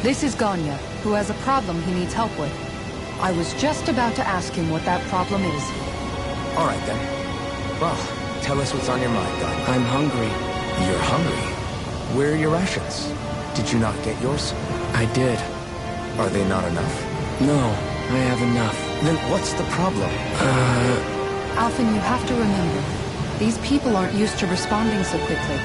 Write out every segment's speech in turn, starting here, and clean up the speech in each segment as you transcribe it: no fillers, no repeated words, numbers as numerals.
This is Ganya, who has a problem he needs help with. I was just about to ask him what that problem is. All right, then. Well, tell us what's on your mind, Ganya. I'm hungry. You're hungry? Where are your rations? Did you not get yours? I did. Are they not enough? No, I have enough. Then what's the problem? Alphen, you have to remember, these people aren't used to responding so quickly.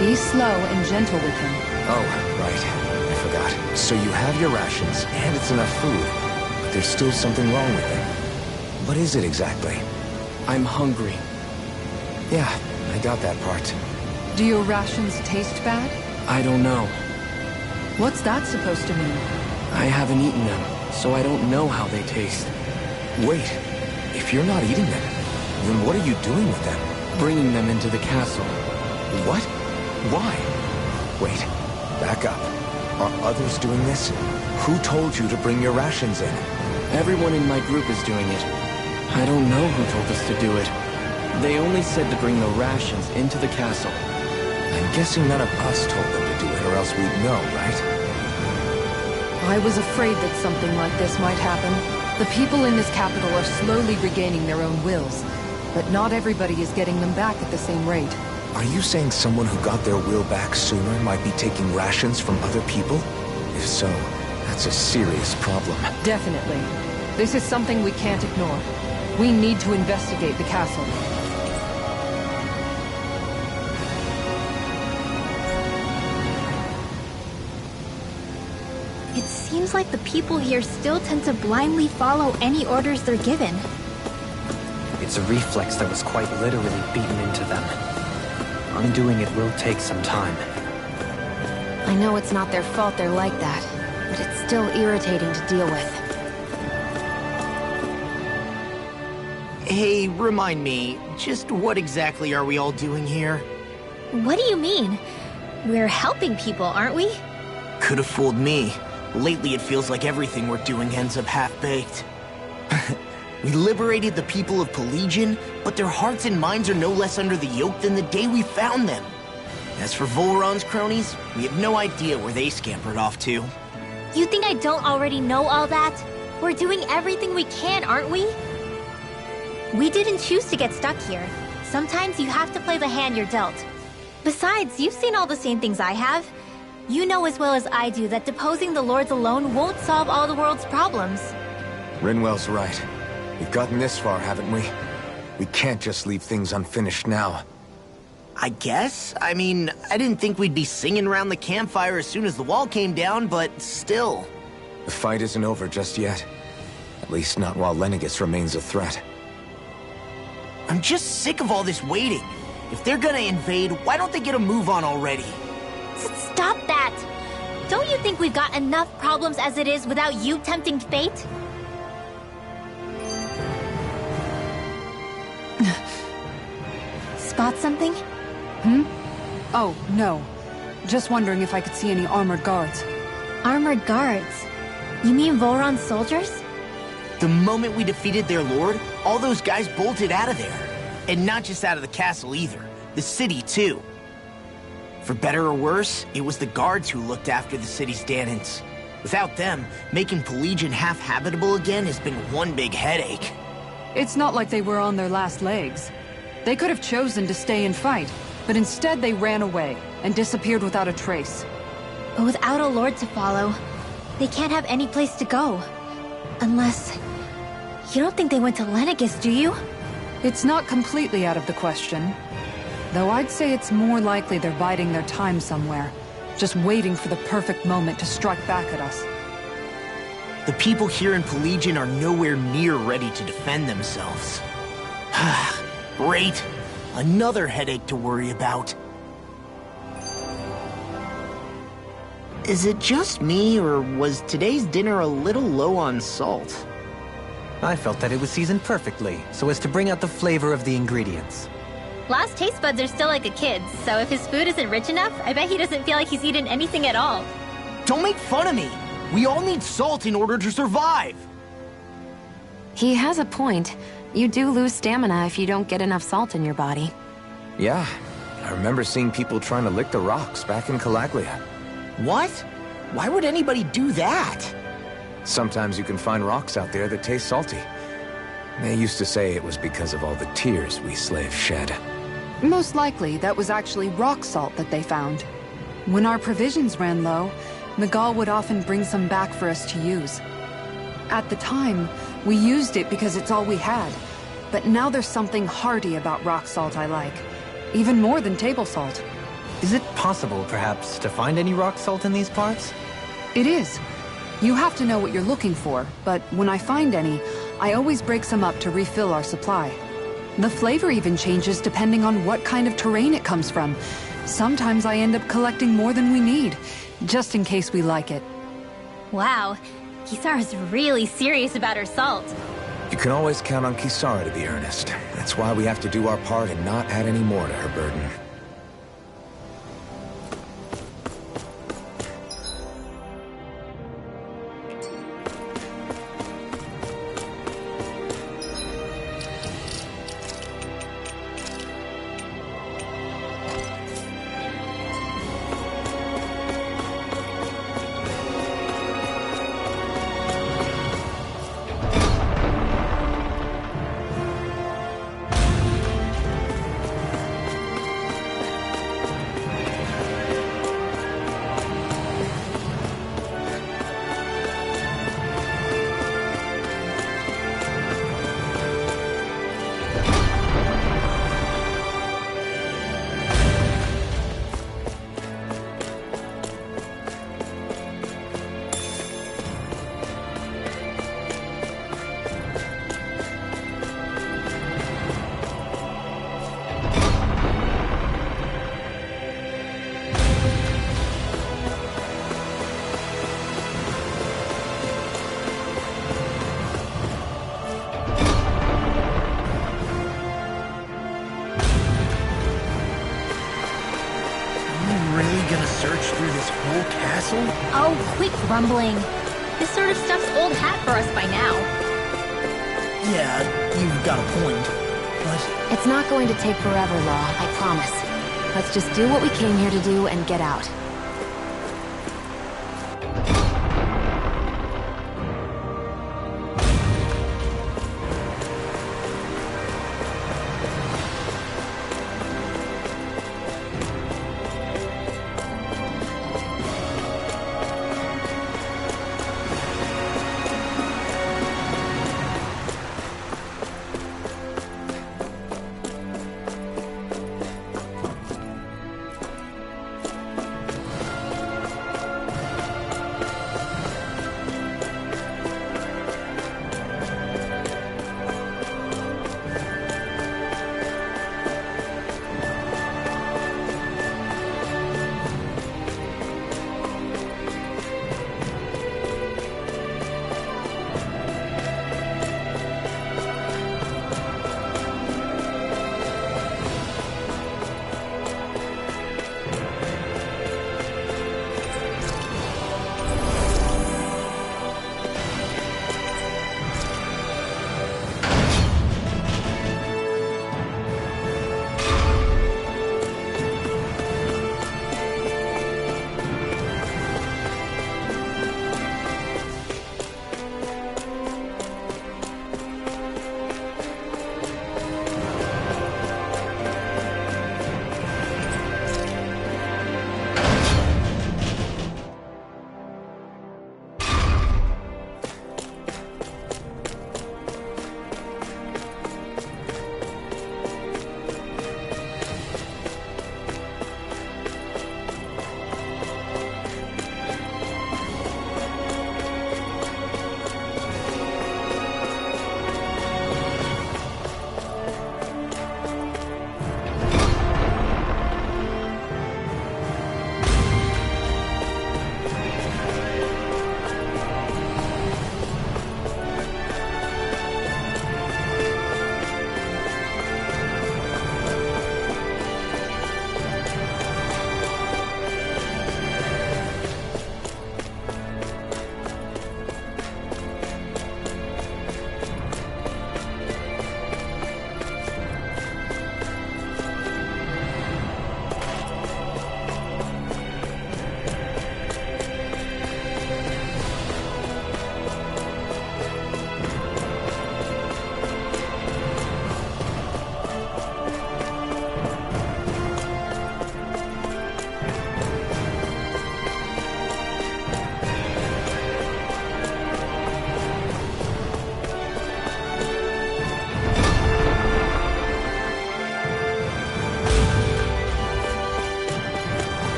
Be slow and gentle with him. Oh, right. I forgot. So you have your rations, and it's enough food. But there's still something wrong with them. What is it exactly? I'm hungry. Yeah, I got that part. Do your rations taste bad? I don't know. What's that supposed to mean? I haven't eaten them, so I don't know how they taste. Wait, if you're not eating them, then what are you doing with them? Bringing them into the castle. What? Why? Wait, back up. Are others doing this? Who told you to bring your rations in? Everyone in my group is doing it. I don't know who told us to do it. They only said to bring the rations into the castle. I'm guessing none of us told them to do it, or else we'd know, right? I was afraid that something like this might happen. The people in this capital are slowly regaining their own wills, but not everybody is getting them back at the same rate. Are you saying someone who got their will back sooner might be taking rations from other people? If so, that's a serious problem. Definitely. This is something we can't ignore. We need to investigate the castle. It seems like the people here still tend to blindly follow any orders they're given. It's a reflex that was quite literally beaten into them. Undoing it will take some time. I know it's not their fault they're like that, but it's still irritating to deal with. Hey, remind me, just what exactly are we all doing here? What do you mean? We're helping people, aren't we? Could have fooled me. Lately it feels like everything we're doing ends up half-baked. We liberated the people of Pelegion, but their hearts and minds are no less under the yoke than the day we found them. As for Volron's cronies, we have no idea where they scampered off to. You think I don't already know all that? We're doing everything we can, aren't we? We didn't choose to get stuck here. Sometimes you have to play the hand you're dealt. Besides, you've seen all the same things I have. You know as well as I do that deposing the lords alone won't solve all the world's problems. Rinwell's right. We've gotten this far, haven't we? We can't just leave things unfinished now. I guess? I mean, I didn't think we'd be singing around the campfire as soon as the wall came down, but still. The fight isn't over just yet. At least not while Lenegis remains a threat. I'm just sick of all this waiting. If they're gonna invade, why don't they get a move on already? Stop that! Don't you think we've got enough problems as it is without you tempting fate? Spot something? Oh, no. Just wondering if I could see any armored guards. Armored guards? You mean Volron's soldiers? The moment we defeated their lord, all those guys bolted out of there. And not just out of the castle either. The city, too. For better or worse, it was the guards who looked after the city's Dahnans. Without them, making Pelegion half-habitable again has been one big headache. It's not like they were on their last legs. They could have chosen to stay and fight, but instead they ran away and disappeared without a trace. But without a lord to follow, they can't have any place to go. Unless... You don't think they went to Lenegis, do you? It's not completely out of the question. Though I'd say it's more likely they're biding their time somewhere, just waiting for the perfect moment to strike back at us. The people here in Pelegion are nowhere near ready to defend themselves. Great. Another headache to worry about. Is it just me, or was today's dinner a little low on salt? I felt that it was seasoned perfectly, so as to bring out the flavor of the ingredients. Last taste buds are still like a kid's, so if his food isn't rich enough, I bet he doesn't feel like he's eaten anything at all. Don't make fun of me! We all need salt in order to survive! He has a point. You do lose stamina if you don't get enough salt in your body. Yeah, I remember seeing people trying to lick the rocks back in Calaglia. What? Why would anybody do that? Sometimes you can find rocks out there that taste salty. They used to say it was because of all the tears we slaves shed. Most likely, that was actually rock salt that they found. When our provisions ran low, Miguel would often bring some back for us to use. At the time, we used it because it's all we had. But now there's something hearty about rock salt I like. Even more than table salt. Is it possible, perhaps, to find any rock salt in these parts? It is. You have to know what you're looking for, but when I find any, I always break some up to refill our supply. The flavor even changes depending on what kind of terrain it comes from. Sometimes I end up collecting more than we need, just in case we like it. Wow, Kisara's really serious about her salt. You can always count on Kisara to be earnest. That's why we have to do our part and not add any more to her burden. Oh, quit grumbling. This sort of stuff's old hat for us by now. Yeah, you've got a point. But It's not going to take forever, Law, I promise. Let's just do what we came here to do and get out.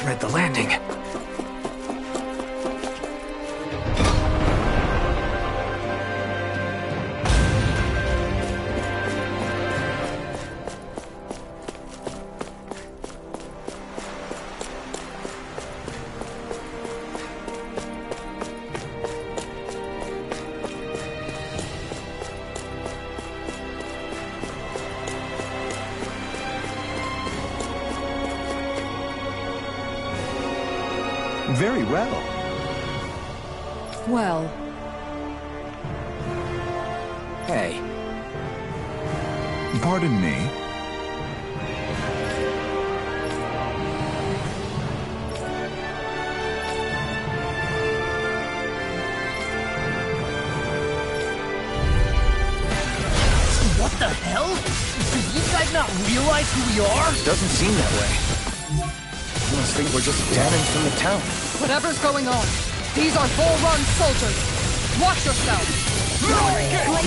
Misread the landing. Very well. Well, Hey, Pardon me. What the hell? Do you guys not realize who we are? doesn't seem that way. I must think we're just damaged from the town. whatever's going on, these are Bull Run soldiers. Watch yourselves. Dragon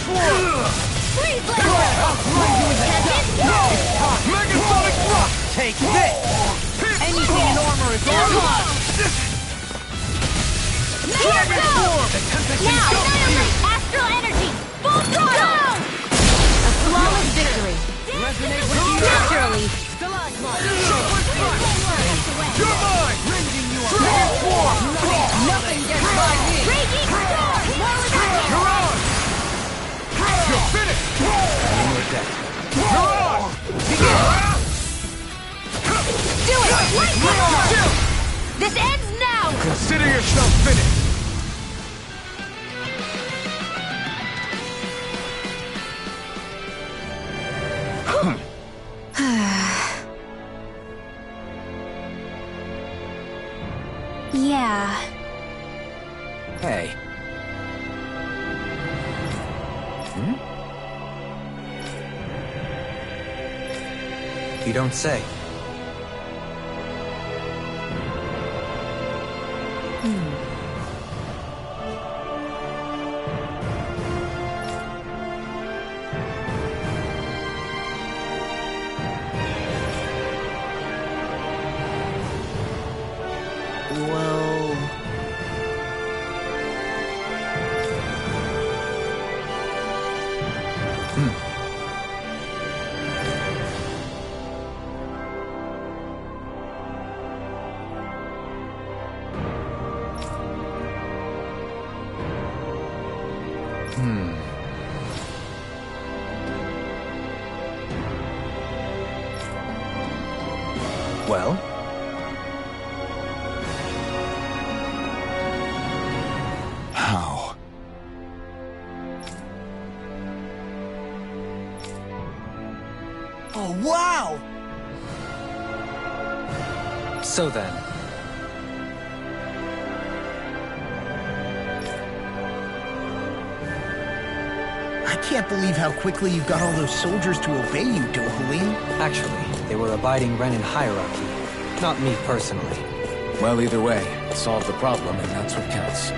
Swarm! Megaphonic Rock! Take this! Anything in armor is ours! Dragon Swarm! Now, annihilate astral energy! Full throttle! A flawless victory. Naturally. You're mine! Dragon Swarm! Nothing gets by me. Raging storm! You're on! You're finished! You're on! Do it! This ends now! Consider yourself finished! Yeah. Hey. You don't say. Well... Well? How? Oh, wow! So then, I can't believe how quickly you got all those soldiers to obey you, Dohalim. actually, they were abiding Renan hierarchy. Not me personally. Well, either way, solve the problem, and that's what counts.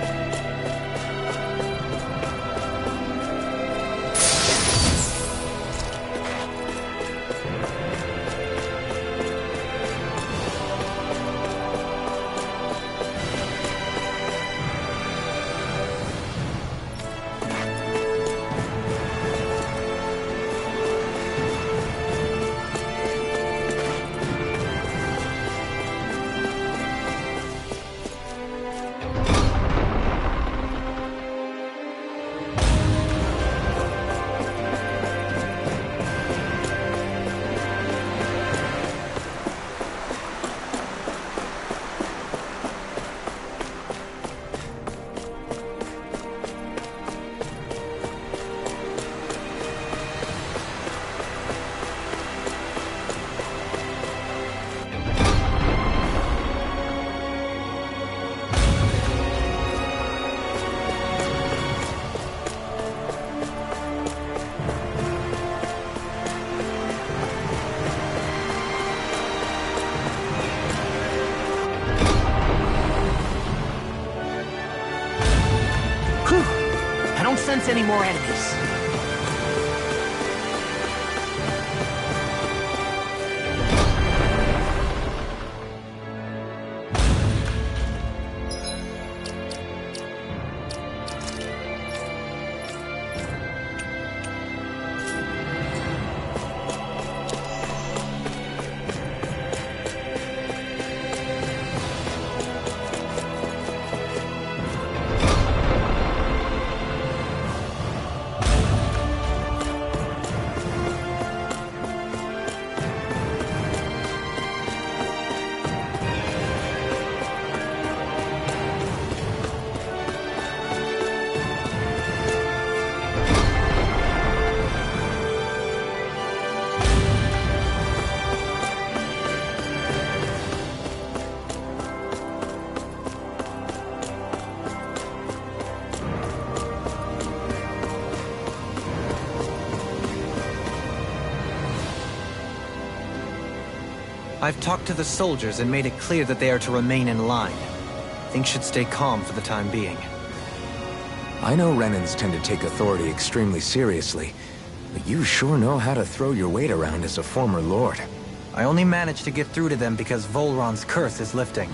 I don't sense any more enemies. I've talked to the soldiers and made it clear that they are to remain in line. Things should stay calm for the time being. I know Renans tend to take authority extremely seriously, but you sure know how to throw your weight around as a former lord. I only managed to get through to them because Volron's curse is lifting,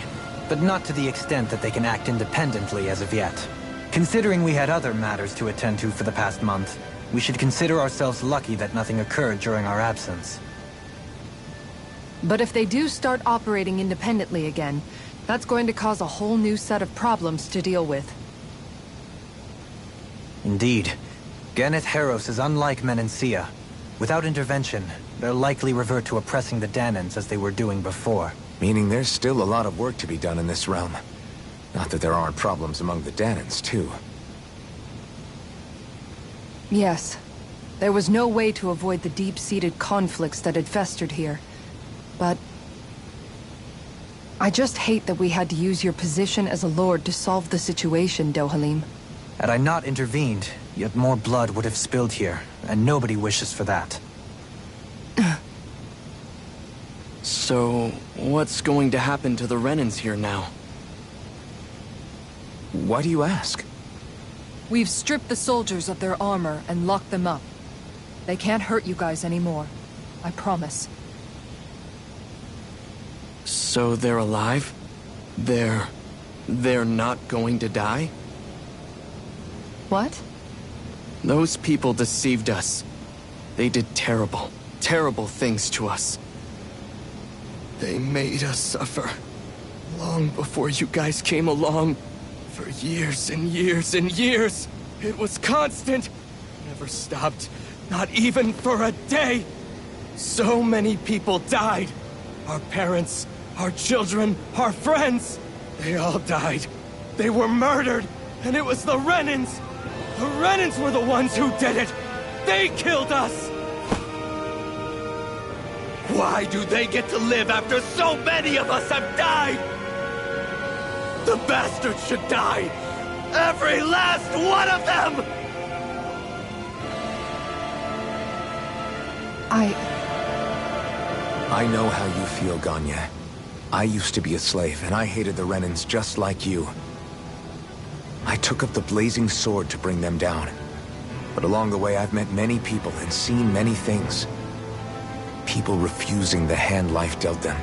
but not to the extent that they can act independently as of yet. Considering we had other matters to attend to for the past month, we should consider ourselves lucky that nothing occurred during our absence. But if they do start operating independently again, that's going to cause a whole new set of problems to deal with. Indeed. Gannett Harros is unlike Menancia. Without intervention, they'll likely revert to oppressing the Danans as they were doing before. Meaning there's still a lot of work to be done in this realm. Not that there aren't problems among the Danans, too. Yes. There was no way to avoid the deep-seated conflicts that had festered here. But I just hate that we had to use your position as a lord to solve the situation, Dohalim. Had I not intervened, yet more blood would have spilled here, and nobody wishes for that. So, what's going to happen to the Renans here now? Why do you ask? We've stripped the soldiers of their armor and locked them up. They can't hurt you guys anymore. I promise. So they're alive? They're not going to die? What? Those people deceived us. They did terrible, terrible things to us. They made us suffer. Long before you guys came along. For years and years and years. It was constant. Never stopped. Not even for a day. So many people died. Our parents, our children, our friends. They all died. They were murdered. And it was the Renans. The Renans were the ones who did it! They killed us! Why do they get to live after so many of us have died? The bastards should die! Every last one of them! I know how you feel, Ganya. I used to be a slave, and I hated the Renans just like you. I took up the blazing sword to bring them down. But along the way, I've met many people and seen many things. People refusing the hand life dealt them.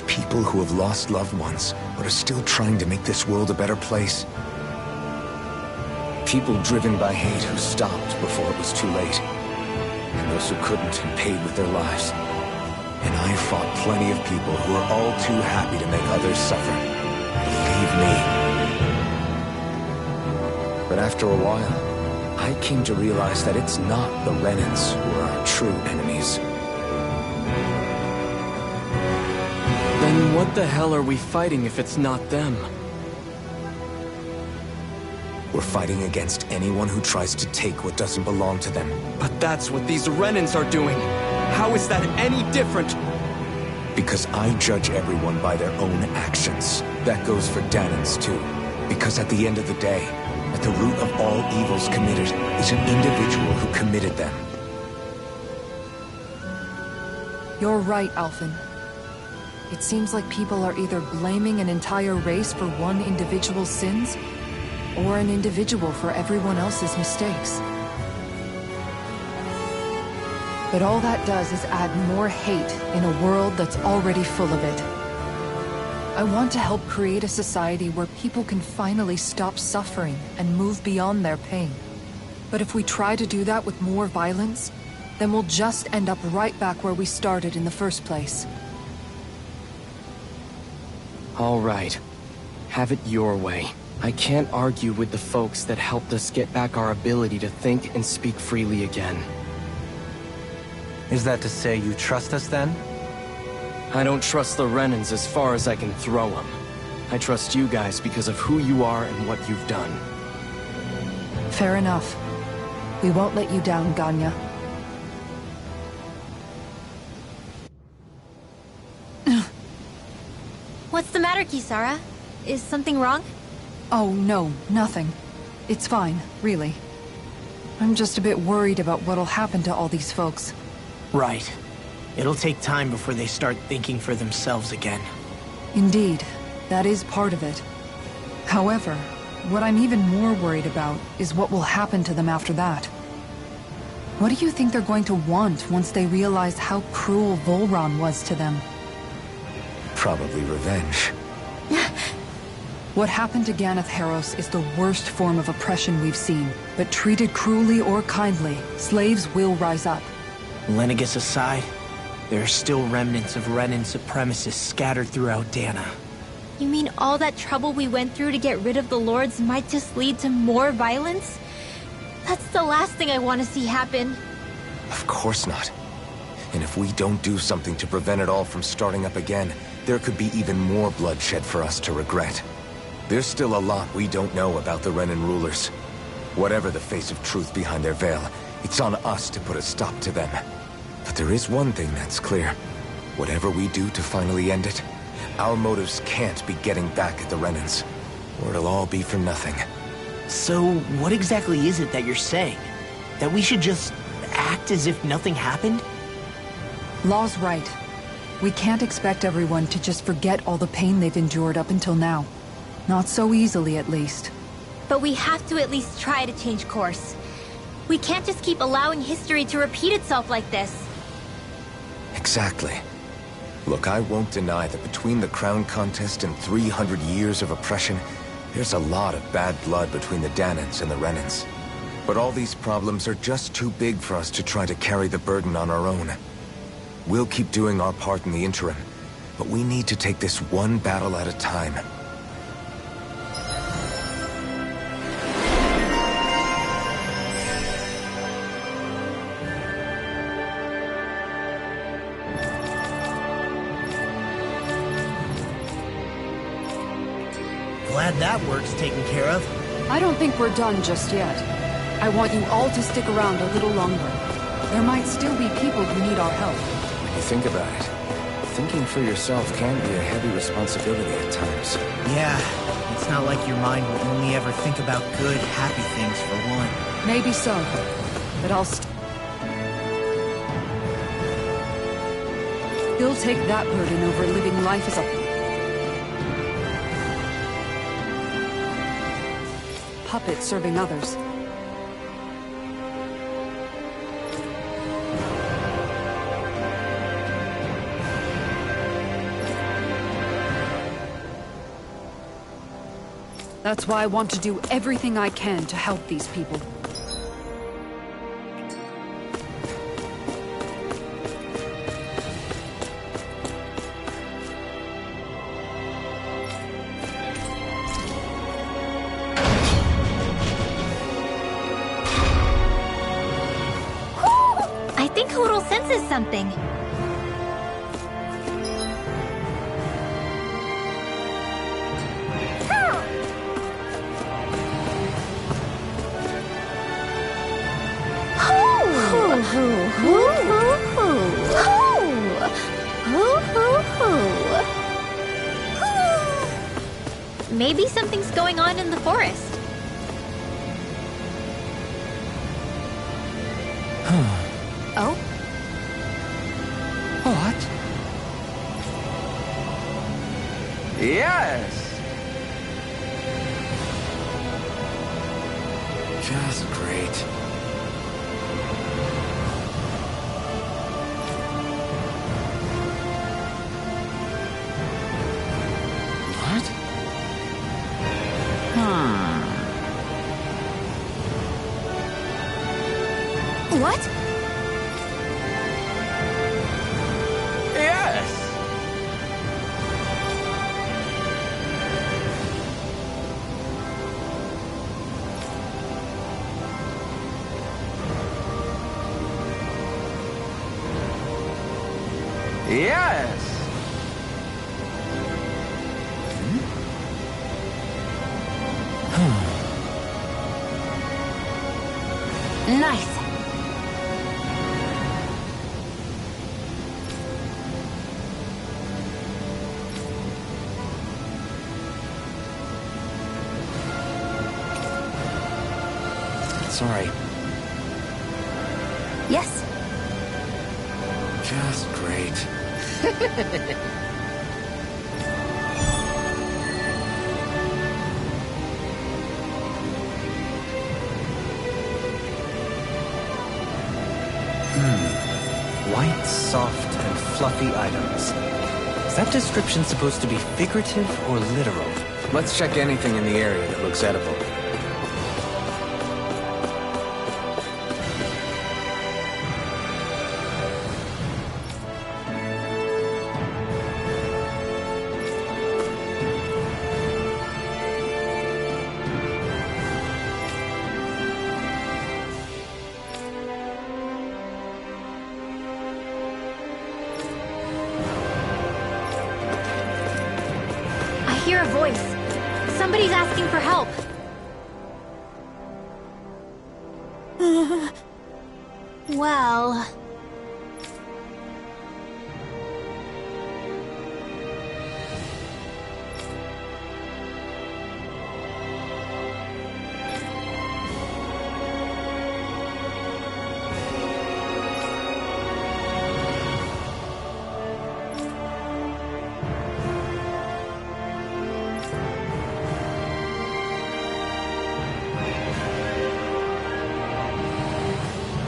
People who have lost loved ones, but are still trying to make this world a better place. People driven by hate who stopped before it was too late. And those who couldn't and paid with their lives. And I fought plenty of people who are all too happy to make others suffer. Believe me. But after a while, I came to realize that it's not the Renans who are our true enemies. Then what the hell are we fighting if it's not them? We're fighting against anyone who tries to take what doesn't belong to them. But that's what these Renans are doing. How is that any different? Because I judge everyone by their own actions. That goes for Danans too. Because at the end of the day, at the root of all evils committed is an individual who committed them. You're right, Alphen. It seems like people are either blaming an entire race for one individual's sins, or an individual for everyone else's mistakes. But all that does is add more hate in a world that's already full of it. I want to help create a society where people can finally stop suffering and move beyond their pain. But if we try to do that with more violence, then we'll just end up right back where we started in the first place. All right. Have it your way. I can't argue with the folks that helped us get back our ability to think and speak freely again. Is that to say you trust us then? I don't trust the Renans as far as I can throw them. I trust you guys because of who you are and what you've done. Fair enough. We won't let you down, Ganya. What's the matter, Kisara? Is something wrong? Oh, no, nothing. It's fine, really. I'm just a bit worried about what'll happen to all these folks. Right. It'll take time before they start thinking for themselves again. Indeed, that is part of it. However, what I'm even more worried about is what will happen to them after that. What do you think they're going to want once they realize how cruel Volron was to them? Probably revenge. What happened to Ganeth Haros is the worst form of oppression we've seen, but treated cruelly or kindly, slaves will rise up. Lenegis aside, there are still remnants of Renan supremacists scattered throughout Dana. You mean all that trouble we went through to get rid of the Lords might just lead to more violence? That's the last thing I want to see happen. Of course not. And if we don't do something to prevent it all from starting up again, there could be even more bloodshed for us to regret. There's still a lot we don't know about the Renan rulers. Whatever the face of truth behind their veil, it's on us to put a stop to them. But there is one thing that's clear. Whatever we do to finally end it, our motives can't be getting back at the Renans, or it'll all be for nothing. So, what exactly is it that you're saying? That we should just act as if nothing happened? Law's right. We can't expect everyone to just forget all the pain they've endured up until now. Not so easily, at least. But we have to at least try to change course. We can't just keep allowing history to repeat itself like this. Exactly. Look, I won't deny that between the crown contest and 300 years of oppression, there's a lot of bad blood between the Danans and the Renans. But all these problems are just too big for us to try to carry the burden on our own. We'll keep doing our part in the interim, but we need to take this one battle at a time. Glad that work's taken care of. I don't think we're done just yet. I want you all to stick around a little longer. There might still be people who need our help. When you think about it, thinking for yourself can be a heavy responsibility at times. Yeah, it's not like your mind will only ever think about good, happy things for one. Maybe so, but I'll still take that burden over living life as a puppet serving others. That's why I want to do everything I can to help these people. I think Hootle senses something. Maybe something's going on in the forest. Oh? What? Yes! Just great. What? What? Yes! Yes! Nice. It's all right. Yes. Just great. White, soft, and fluffy items. Is that description supposed to be figurative or literal? Let's check anything in the area that looks edible. I hear a voice. Somebody's asking for help. Well...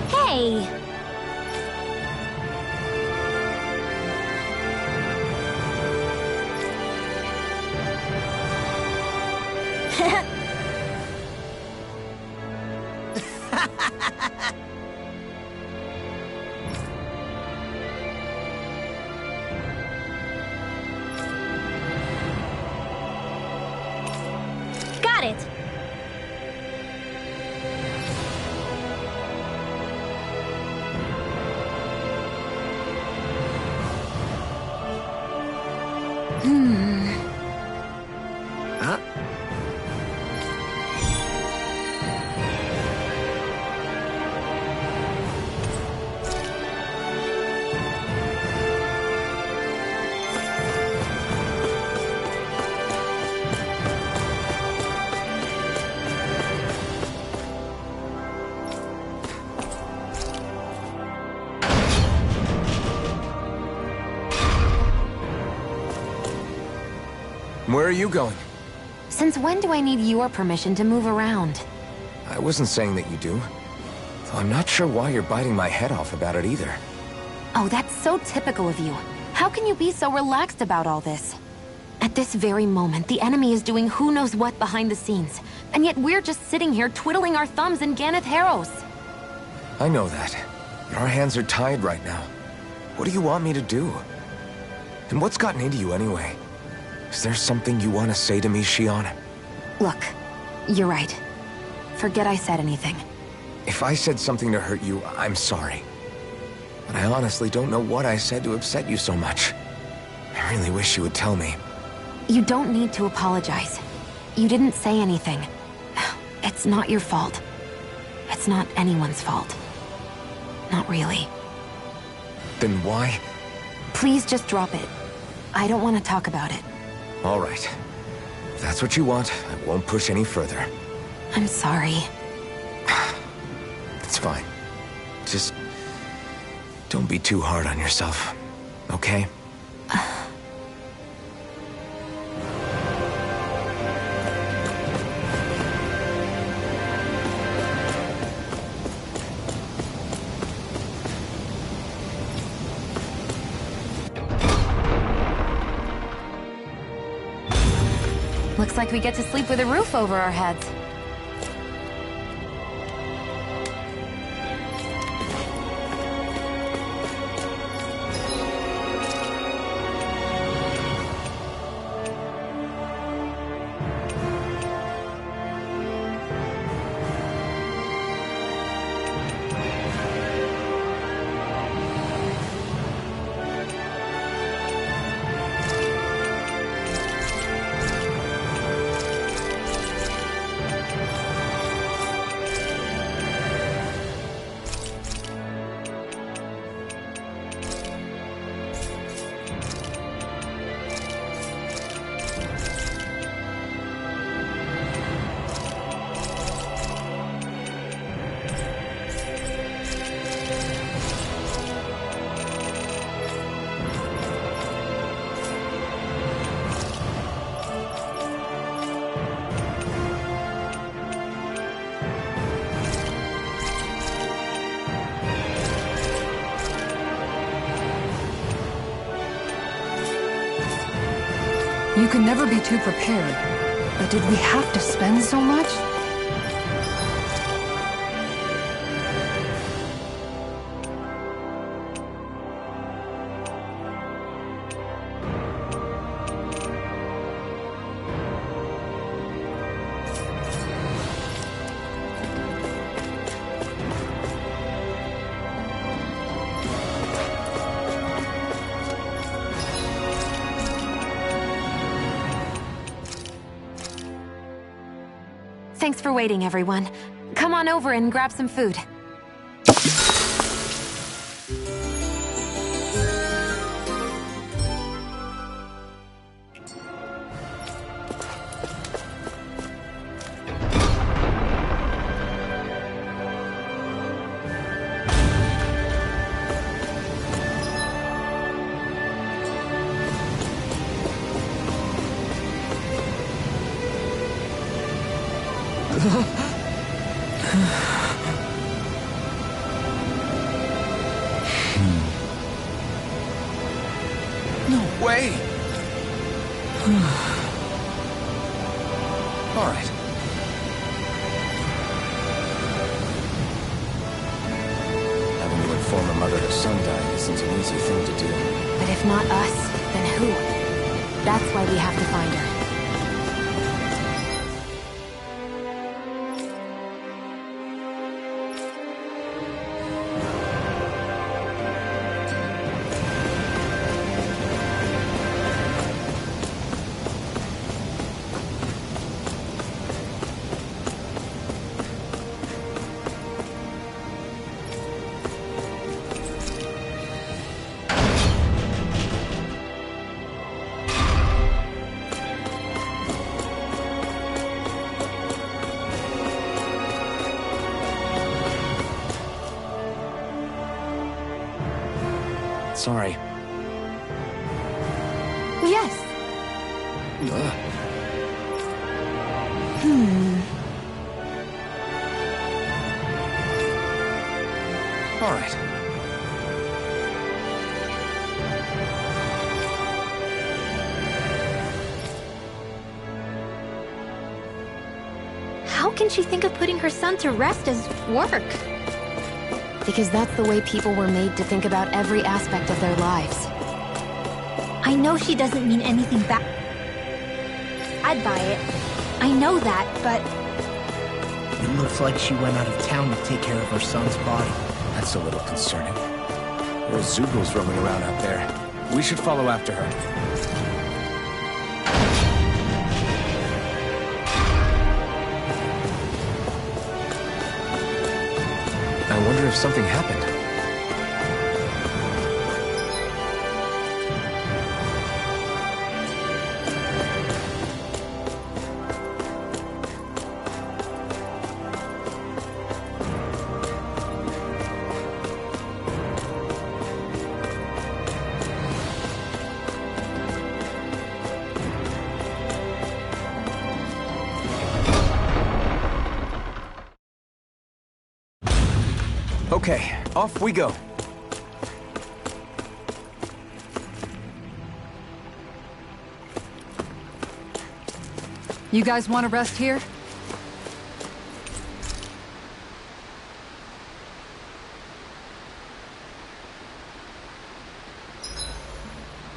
Hey! Got it! Huh? Where are you going? Since when do I need your permission to move around? I wasn't saying that you do. Though I'm not sure why you're biting my head off about it either. Oh, that's so typical of you. How can you be so relaxed about all this? At this very moment, the enemy is doing who knows what behind the scenes. And yet we're just sitting here twiddling our thumbs in Ganeth Harros. I know that. But our hands are tied right now. What do you want me to do? And what's gotten into you anyway? Is there something you want to say to me, Shion? Look, you're right. Forget I said anything. If I said something to hurt you, I'm sorry. But I honestly don't know what I said to upset you so much. I really wish you would tell me. You don't need to apologize. You didn't say anything. It's not your fault. It's not anyone's fault. Not really. Then why? Please just drop it. I don't want to talk about it. All right. If that's what you want, I won't push any further. I'm sorry. It's fine. Just don't be too hard on yourself, okay? Looks like we get to sleep with a roof over our heads. You can never be too prepared. But did we have to spend so much? Thanks for waiting, everyone. Come on over and grab some food. No way! All right. Having to inform a mother her son died isn't an easy thing to do. But if not us, then who? That's why we have to find her. Sorry. Yes. All right. How can she think of putting her son to rest as work? Because that's the way people were made to think about every aspect of their lives. I know she doesn't mean anything bad by it. I know that, but It looks like she went out of town to take care of her son's body. That's a little concerning. There are Zugals roaming around out there. We should follow after her. I wonder if something happened. Okay, off we go. You guys want to rest here?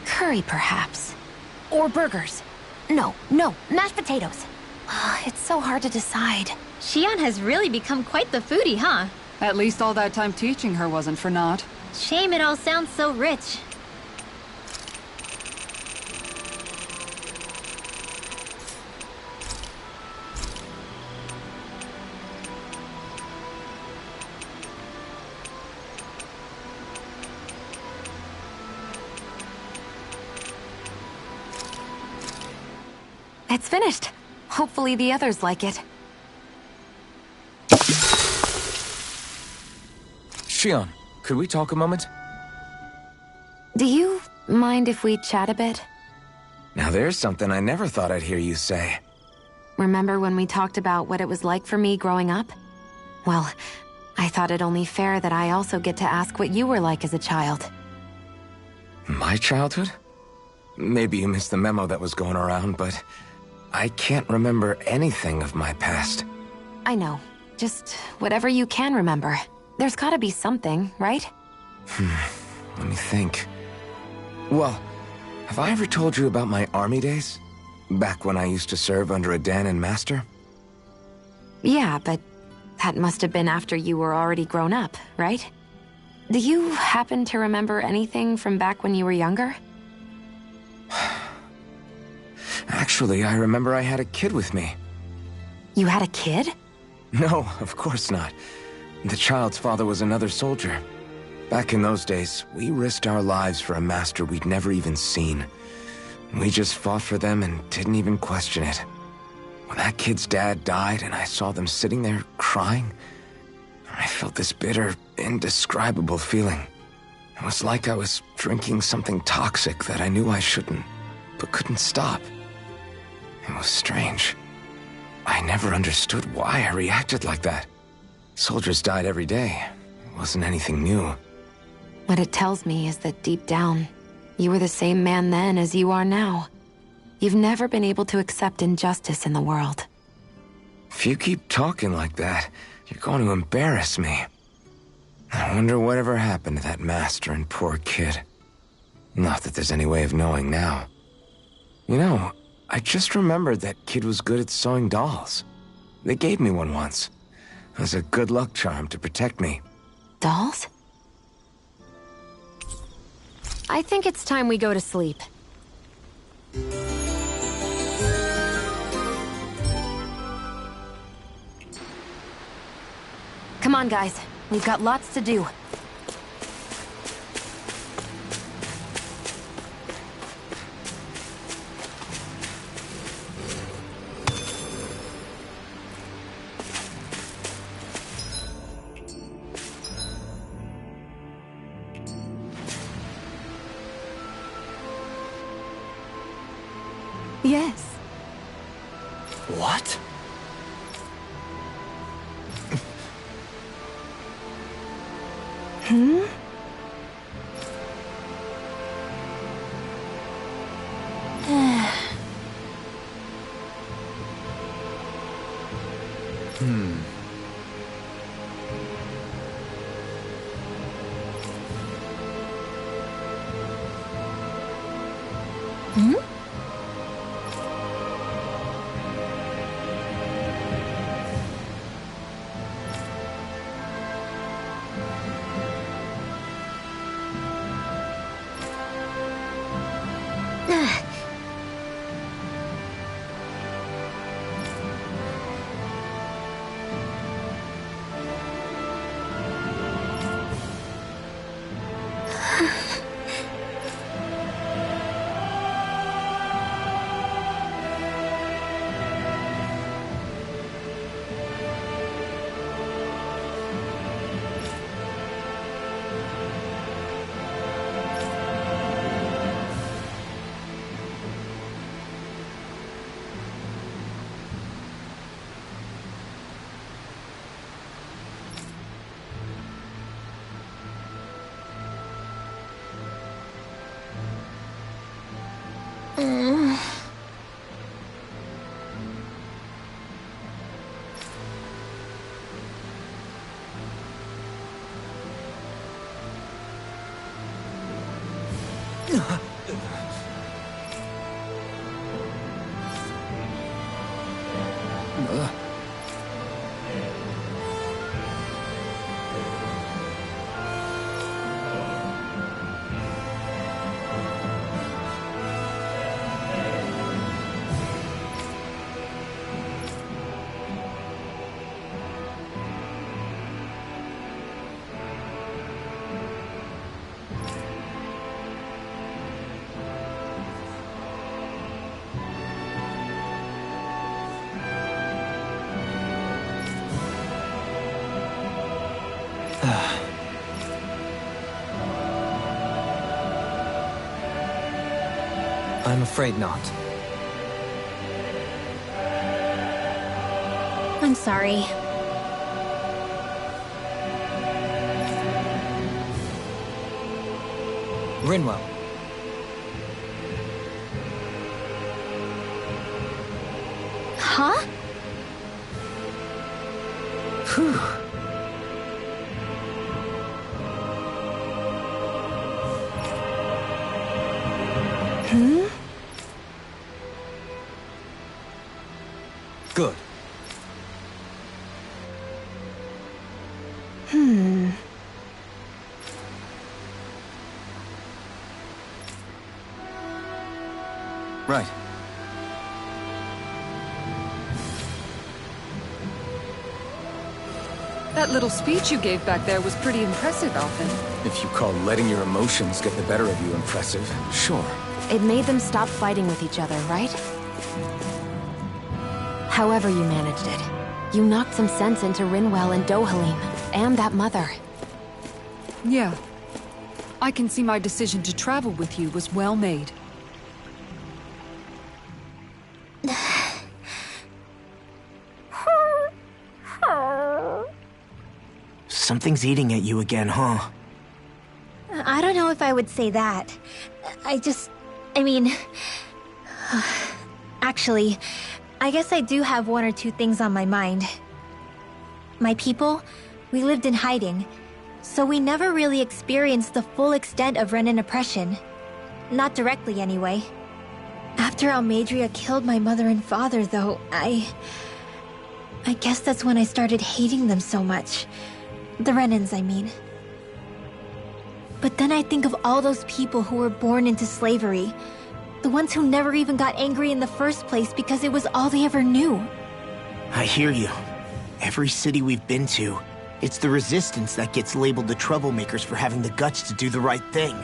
Curry, perhaps. Or burgers. No, mashed potatoes. It's so hard to decide. Xian has really become quite the foodie, huh? At least all that time teaching her wasn't for naught. Shame it all sounds so rich. It's finished. Hopefully the others like it. Xian, could we talk a moment? Do you mind if we chat a bit? Now there's something I never thought I'd hear you say. Remember when we talked about what it was like for me growing up? Well, I thought it only fair that I also get to ask what you were like as a child. My childhood? Maybe you missed the memo that was going around, but I can't remember anything of my past. I know. Just whatever you can remember. There's gotta be something, right? Let me think. Well, have I ever told you about my army days? Back when I used to serve under a Dahnan master? Yeah, but that must have been after you were already grown up, right? Do you happen to remember anything from back when you were younger? Actually, I remember I had a kid with me. You had a kid? No, of course not. The child's father was another soldier. Back in those days, we risked our lives for a master we'd never even seen. We just fought for them and didn't even question it. When that kid's dad died and I saw them sitting there crying, I felt this bitter, indescribable feeling. It was like I was drinking something toxic that I knew I shouldn't, but couldn't stop. It was strange. I never understood why I reacted like that. Soldiers died every day. It wasn't anything new. What it tells me is that deep down, you were the same man then as you are now. You've never been able to accept injustice in the world. If you keep talking like that, you're going to embarrass me. I wonder whatever happened to that master and poor kid. Not that there's any way of knowing now. You know, I just remembered that kid was good at sewing dolls. They gave me one once. It was a good luck charm to protect me. Dolls? I think it's time we go to sleep. Come on, guys. We've got lots to do. Yes. What? I'm afraid not. I'm sorry. Rinwell. Huh? Phew. Good. Right. That little speech you gave back there was pretty impressive, Alphen. If you call letting your emotions get the better of you impressive, sure. It made them stop fighting with each other, right? However you managed it, you knocked some sense into Rinwell and Dohalim, and that mother. Yeah. I can see my decision to travel with you was well made. Something's eating at you again, huh? I don't know if I would say that. Actually, I guess I do have one or two things on my mind. My people, we lived in hiding, so we never really experienced the full extent of Renan oppression. Not directly, anyway. After Almeidrea killed my mother and father, though, I guess that's when I started hating them so much. The Renans, I mean. But then I think of all those people who were born into slavery. The ones who never even got angry in the first place because it was all they ever knew. I hear you. Every city we've been to, it's the resistance that gets labeled the troublemakers for having the guts to do the right thing.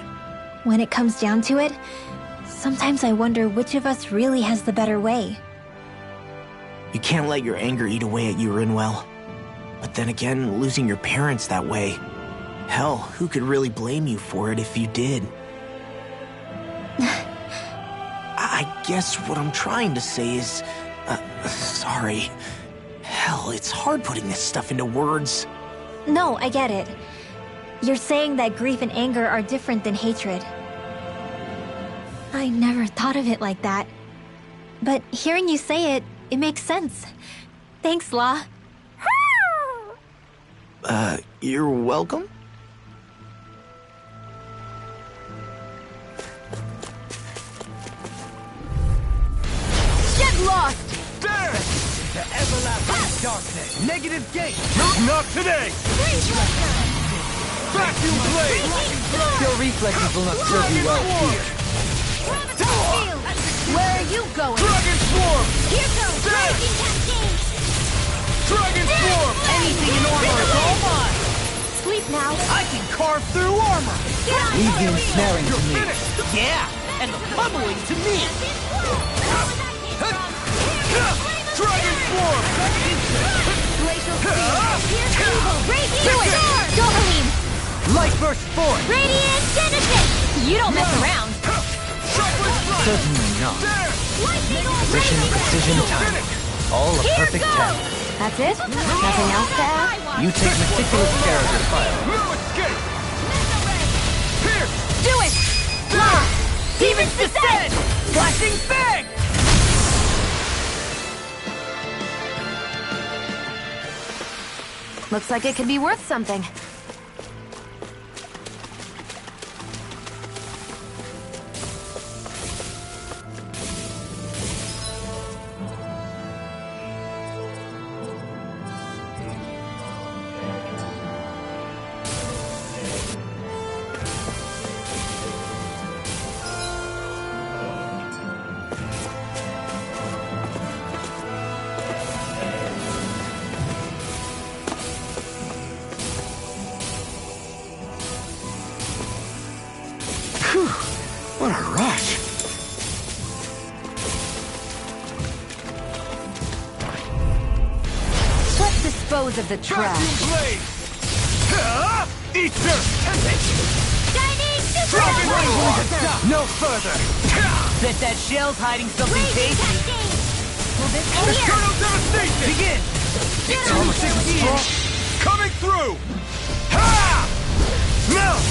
When it comes down to it, sometimes I wonder which of us really has the better way. You can't let your anger eat away at you, Rinwell. But then again, losing your parents that way... Hell, who could really blame you for it if you did? I guess what I'm trying to say is... sorry. Hell, it's hard putting this stuff into words. No, I get it. You're saying that grief and anger are different than hatred. I never thought of it like that. But hearing you say it, it makes sense. Thanks, La. You're welcome? Get lost! There! The everlasting darkness. Negative gate. Not today! Vacuum blade! Your reflexes will not serve you well here. Where are you going? Dragon Swarm! Here goes Raging Cascade! Dragon Swarm! Anything in armor is all mine. Sleep now. I can carve through armor. Leave the ensnaring to me. Finished! Yeah, and the pummeling to me. Dragon Swarm! Glacial Speed. Here's evil. Radiant Sword. Dohalim. Light burst forth. Radiant Genesis. You don't mess around. Sharpest Strike! Certainly not. There! Position, precision, timing. All a perfect 10. That's it? Nothing else to add? You take meticulous care of your fire. No escape! Here! Do it! La! Demon's Descent! Flashing Fang! Looks like it could be worth something. What a rush! Let's dispose of the trash. Vacuum blade! Ether! Dragon Swarm! No further! Bet that shell's hiding something tasty. Eternal Devastation! Begin! Coming through! Ha! Melt!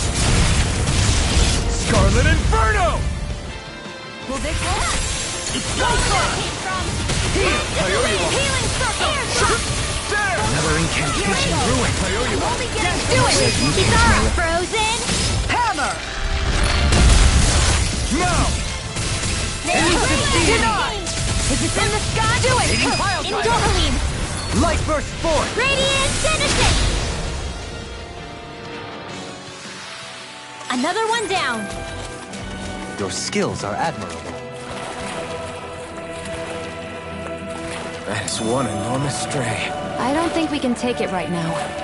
Scarlet Inferno! Will they close? It's go for! I owe you Only getting do it! Kisara! Frozen! Hammer! Now! Denied! Is it in the sky? Do it! Indomaline! Light burst forth! Radiant Denizen! Another one down! Your skills are admirable. That is one enormous stray. I don't think we can take it right now.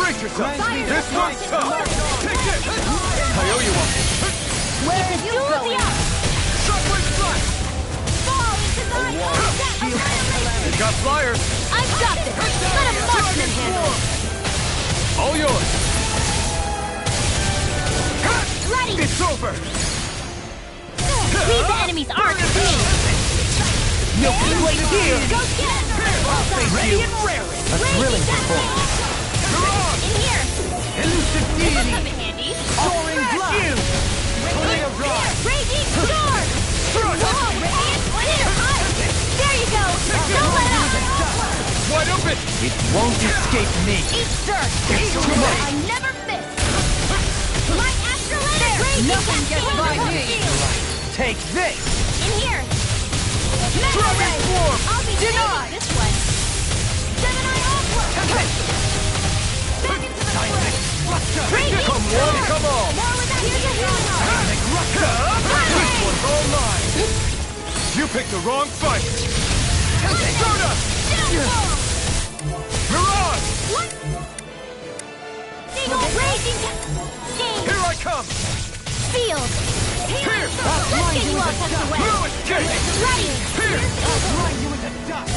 Brace yourself! This one's tough! Take this! Kyoiwa! Where is you going? Shockwave strike! Fall into my You got flyers! I've got this! Let a marksman handle it! All yours! Ready! It's over! Leave the enemy's arc to me! No place here! Go get it! Ready and raring! A thrilling performance. In here! Elusive This will deity! come in handy! Soaring blast! Putting a rod! Raging storm! Whoa! Radiant clear! There you go! Don't let up! Wide open! It won't escape me. Eat dirt! I never miss! My astrolabe! Raging Nothing gets by me. Take this! In here! Mega Dragon Ray! Swarm! I'll be Denied! this one! Gemini Aqua! Back into the forest! Raging Come one, come all! More with that here's a hero! This one's all mine! You picked the wrong fight! Soda! Mirage! What? Single raging Here I come! Field! Here! Let's get you all tucked away! No escape! Ready! Here! Grind you into dust!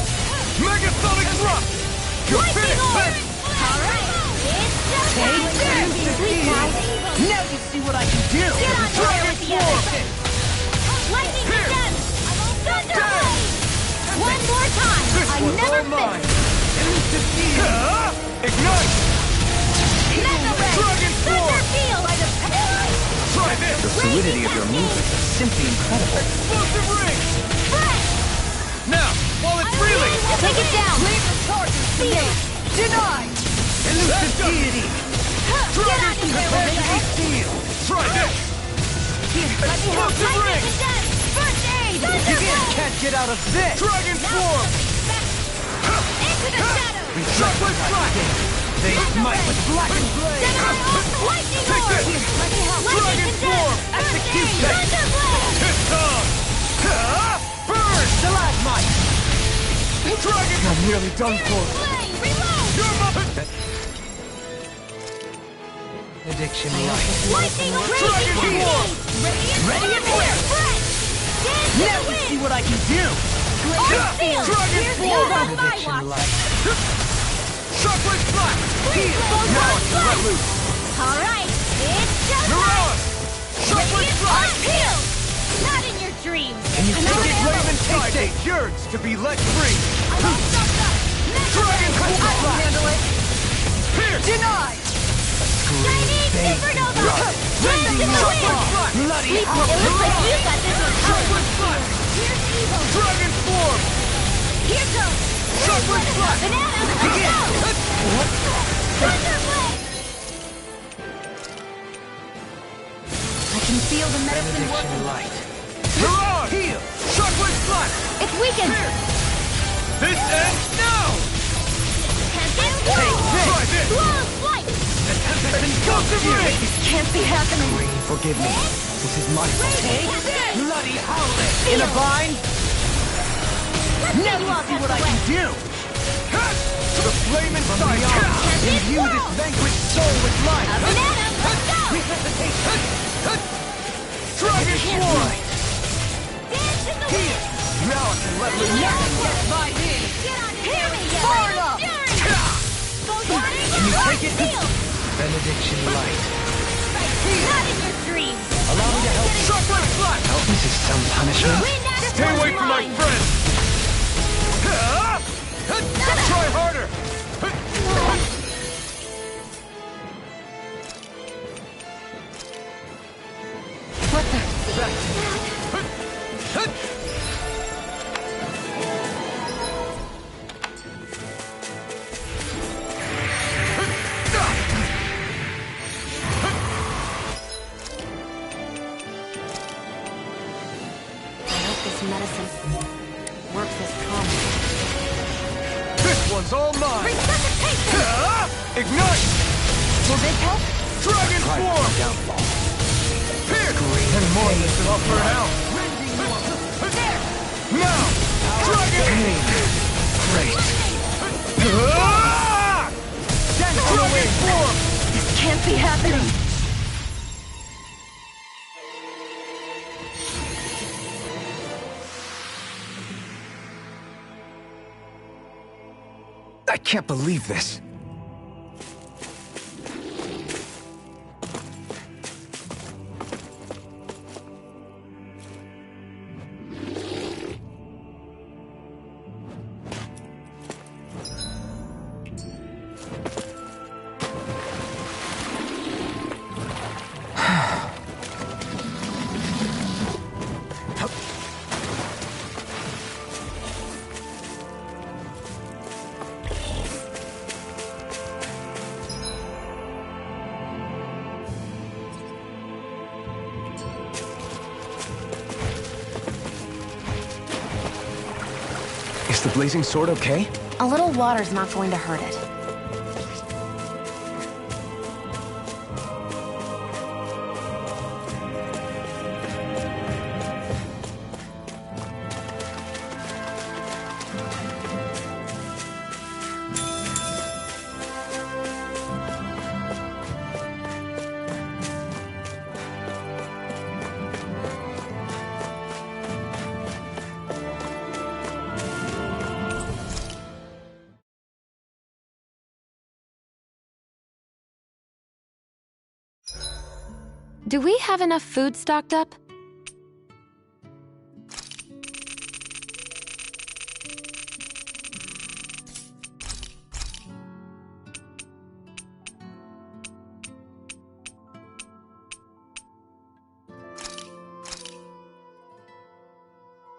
Megasonic thrust! You're finished! Alright! It's just sweet guys! Now you see what I can do! Get on fire with the others! Lightning Gem! Thunder Blade! One more time! This I one's never all mine! miss! Ignite! Mega Ray! Dragon Thunder Swarm! Field! Try this! The fluidity of your movements is simply incredible. Explosive ring! Fresh! Now, while it's reeling! Take it down! Field! Denied! Elusive deity! Get out of here! Where the heck? Steel! Try this! Explosive ring! First aid! Can't get out of this! Dragon Swarm! Into the shadows! Shockwave strike! They smite with blackened blade. Lightning Take orb! this! Let me help! Dragon Swarm! Execution! Thunderblade! It's on! Burn! Stalagmite. Dragon! I'm nearly done for. Blade! Reload! You're my... Addiction Lightning orb! Dragon Raging Swarm! Radiant Ready and Fire! Fresh! Dance Now to the you see wind! what I can do! Ice Field! Dragon Here's Swarm! yours on my Addiction watch! light. Shockwave blast! Now it's let loose! Alright, it's showtime! Mirage! Shockwave Radiant blast! Field! Not in your dreams! Can you Another take it? arrow. Raven Friday yearns to be let free! I'm all stuffed up! Mega Dragon Ray! I can Blast! handle it! Here! Denied! Chinese Supernova! Blast in the wind! Bloody It looks like you got this one covered! Shockwave blast! Here's evil! Dragon Swarm! Here goes! Shockwave Blast! Banana! Let's go! Thunderblade! I can feel the medicine working. Light. Mirage! Heal! Shockwave Blast! It's weakened! Here! This ends now! Can't get Try this! Flawless flight! Explosive Ray! Can't be happening. Forgive me. This is my fault. Take this! Bloody howling! In a bind? Let's Now see you you all see test what I away. can do! To the flame inside! Imbue this vanquished soul with life! A banana! Let's go! Resuscitation! Dragon Swarm! Dance in the wind! Now I can let loose! My hand! Get on your Hear me, Florida! Can you take it? Benediction light. Not in your dreams! Allow me to help. Shockwave Blast! This is some punishment. Stay away from my friend! Try harder! What the? I hope this medicine works as promised. This one's all mine! Resuscitation! Ignite! Will this help? Dragon Swarm! Here! And more than this offer it out! Now! Dragon! Great. Dragon Swarm! This can't be happening. I can't believe this. Is the blazing sword okay? A little water's not going to hurt it. Do we have enough food stocked up?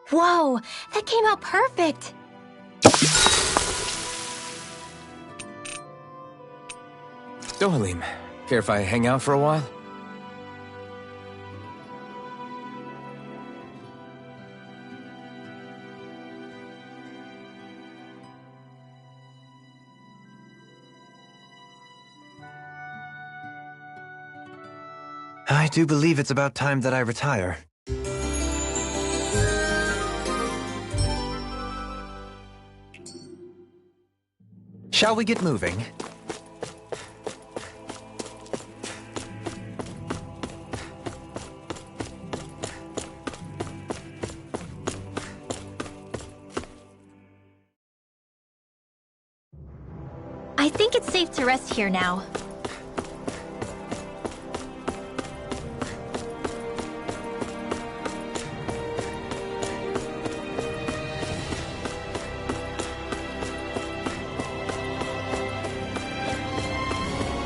Whoa! That came out perfect! Dohalim, care if I hang out for a while? I do believe it's about time that I retire. Shall we get moving? I think it's safe to rest here now.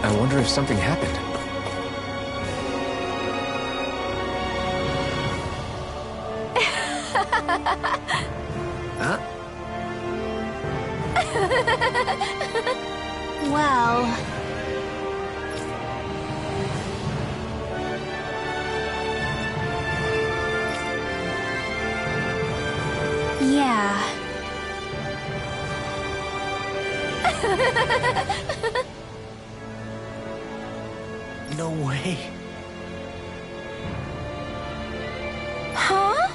I wonder if something happened. Huh? Well... yeah. No way. Huh?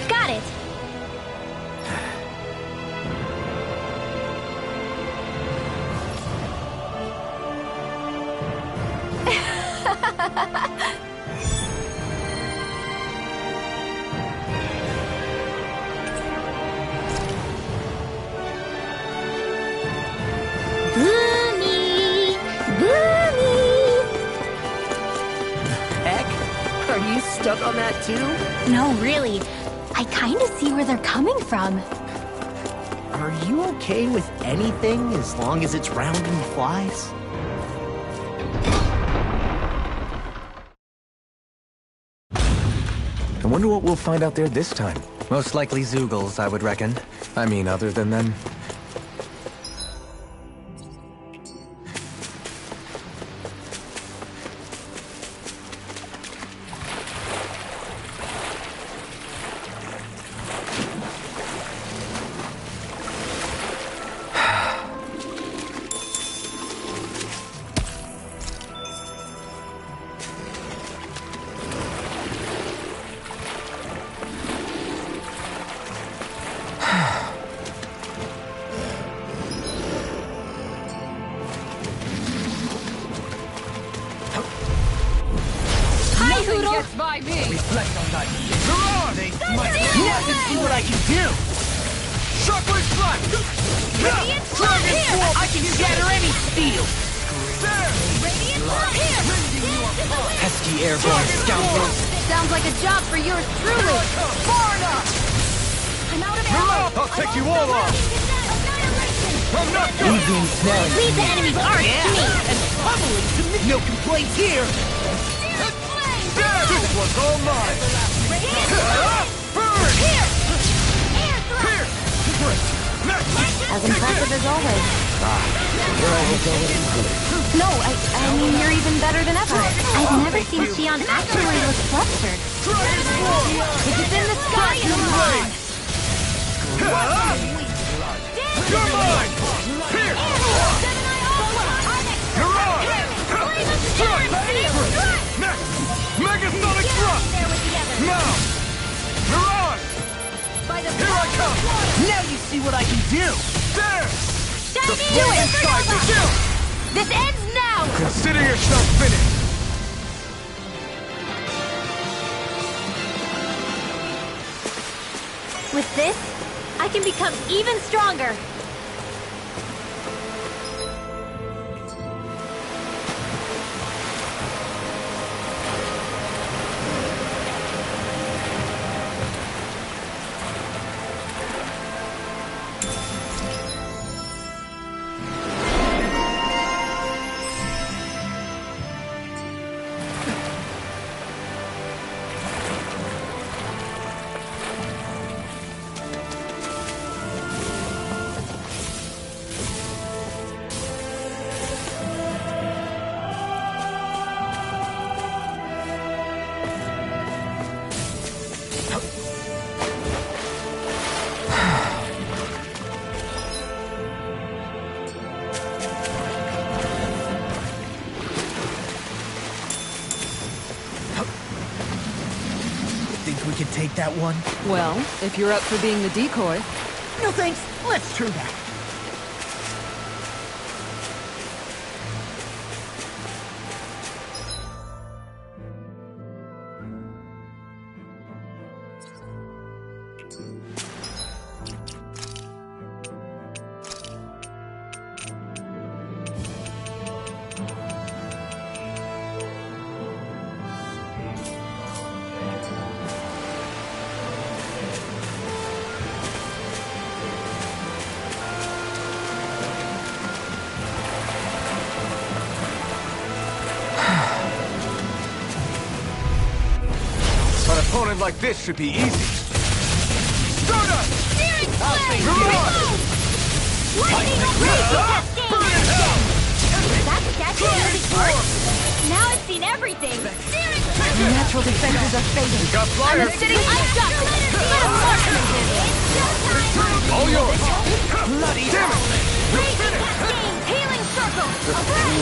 Got it. Boomy! Boomy! Heck? Are you stuck on that too? No, really. I kinda see where they're coming from. Are you okay with anything as long as it's round and flies? I wonder what we'll find out there this time. Most likely Zeugles, I would reckon. I mean, other than them. Hi, Hoodle! by me! Reflect on that. Now you see what I can do! Shockwave Slash! Radiant Storm here! I can shatter any steel! There! Radiant Storm here! Pesky airborne scoundrels. Sounds like a job for yours truly! Far enough! I'm out of You're ammo! up! I'll take you all off! I'm not done! Easy ensnaring. Leave the enemy's arc to me! And pummeling to me! No complaints here! There! This one's all mine! Burn! Here! Here! Next! As impressive as always. No, I mean, you're even better than ever. I've never seen Xion actually look flustered. Dragon Swarm! If it's in the sky, Vacuum come on! Blade! You're mine! Here! You're on! Strike! Next! Megasonic Thrust! Now! You're on! Here I come! Now you see what I can do! There! Shiny Flaming Sky Shield! This ends now! Consider yourself finished! With this, I can become even stronger. Think we could take that one? Well, if you're up for being the decoy. No thanks, let's turn back. opponent like this should be easy. Stardust! Spirit Flare! Mirage! Lightning Cascade! That's definitely Now I've seen everything! Spirit Treasure! Natural defenses are fading. Got flyers! I've got this! Let him mark me! It's showtime! All yours! Bloody Damn it! Raging Cascade! Healing Circle!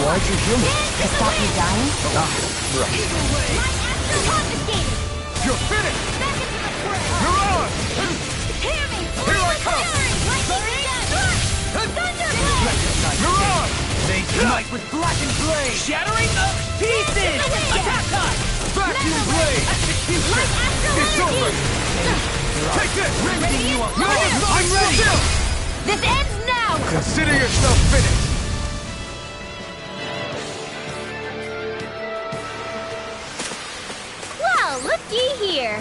Why'd you heal me? To stop you dying? Right. My Astral Confiscated! You're finished! Back into the fray! You're on! Hear me! Here I come! Lightning Dash! Thunderblade! You're on! They smite with blackened blade! Shattering the pieces! Attack time! Vacuum blade! Light Astral It's over! Energy! Take this! Radiant No, I'm ready! This ends now! Consider yourself finished! Well, looky here.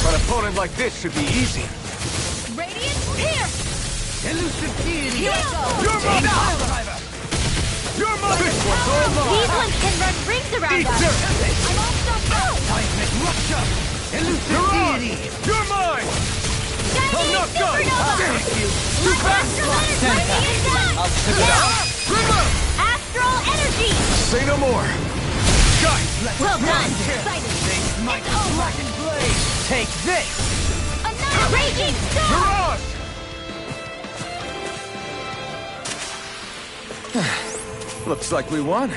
An opponent like this should be easy. Radiant Pierce! Elusive deity! Here I go! You're mine! You're mine! This one's all mine! These ones can run rings around Eat us! dirt! I'm also Seismic rupture! Elusive You're on! deity! You're mine! I'm not done! Supernova! Too fast! I'll tip it Now! out! Remember! Astral Energy! Say no more! Sky! Well done! They smite with blackened blade! Take this! Another Raging Storm! Mirage! Looks like we won.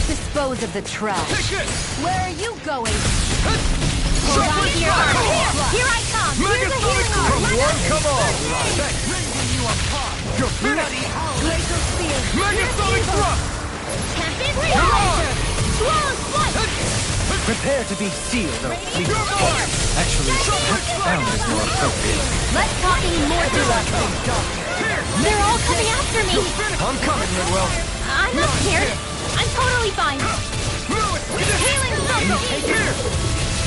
Dispose of the trash. Take it! Where are you going? Hold on to your arm. Here I come! Here's a healing arm! Come on, come on! Thanks! You're finished! Glacial Spear. Megasonic thrust! Tempest You're on! Swallow Swipe! Prepare to be sealed, or please. You're on! Actually, sound is more appropriate. Let's talk any more through us. They're all coming after me! I'm coming, Ridwell. I'm not scared. I'm totally fine. Healing Circle!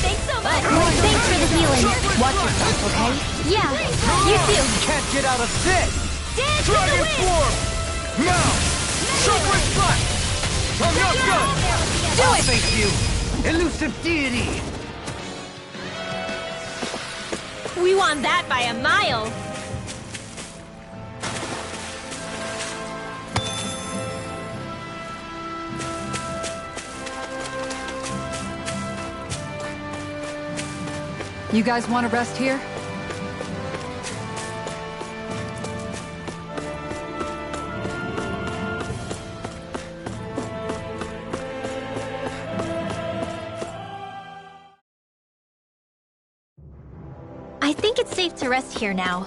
Thanks so much! Thanks for the healing. Watch yourself, okay? Yeah, you too. Can't get out of this! Dance in the Dragon wind! Swarm! Now! Shockwave Slash! I'm not done! Do I'll it! face you! Elusive deity! We won that by a mile. You guys want to rest here? I think it's safe to rest here now.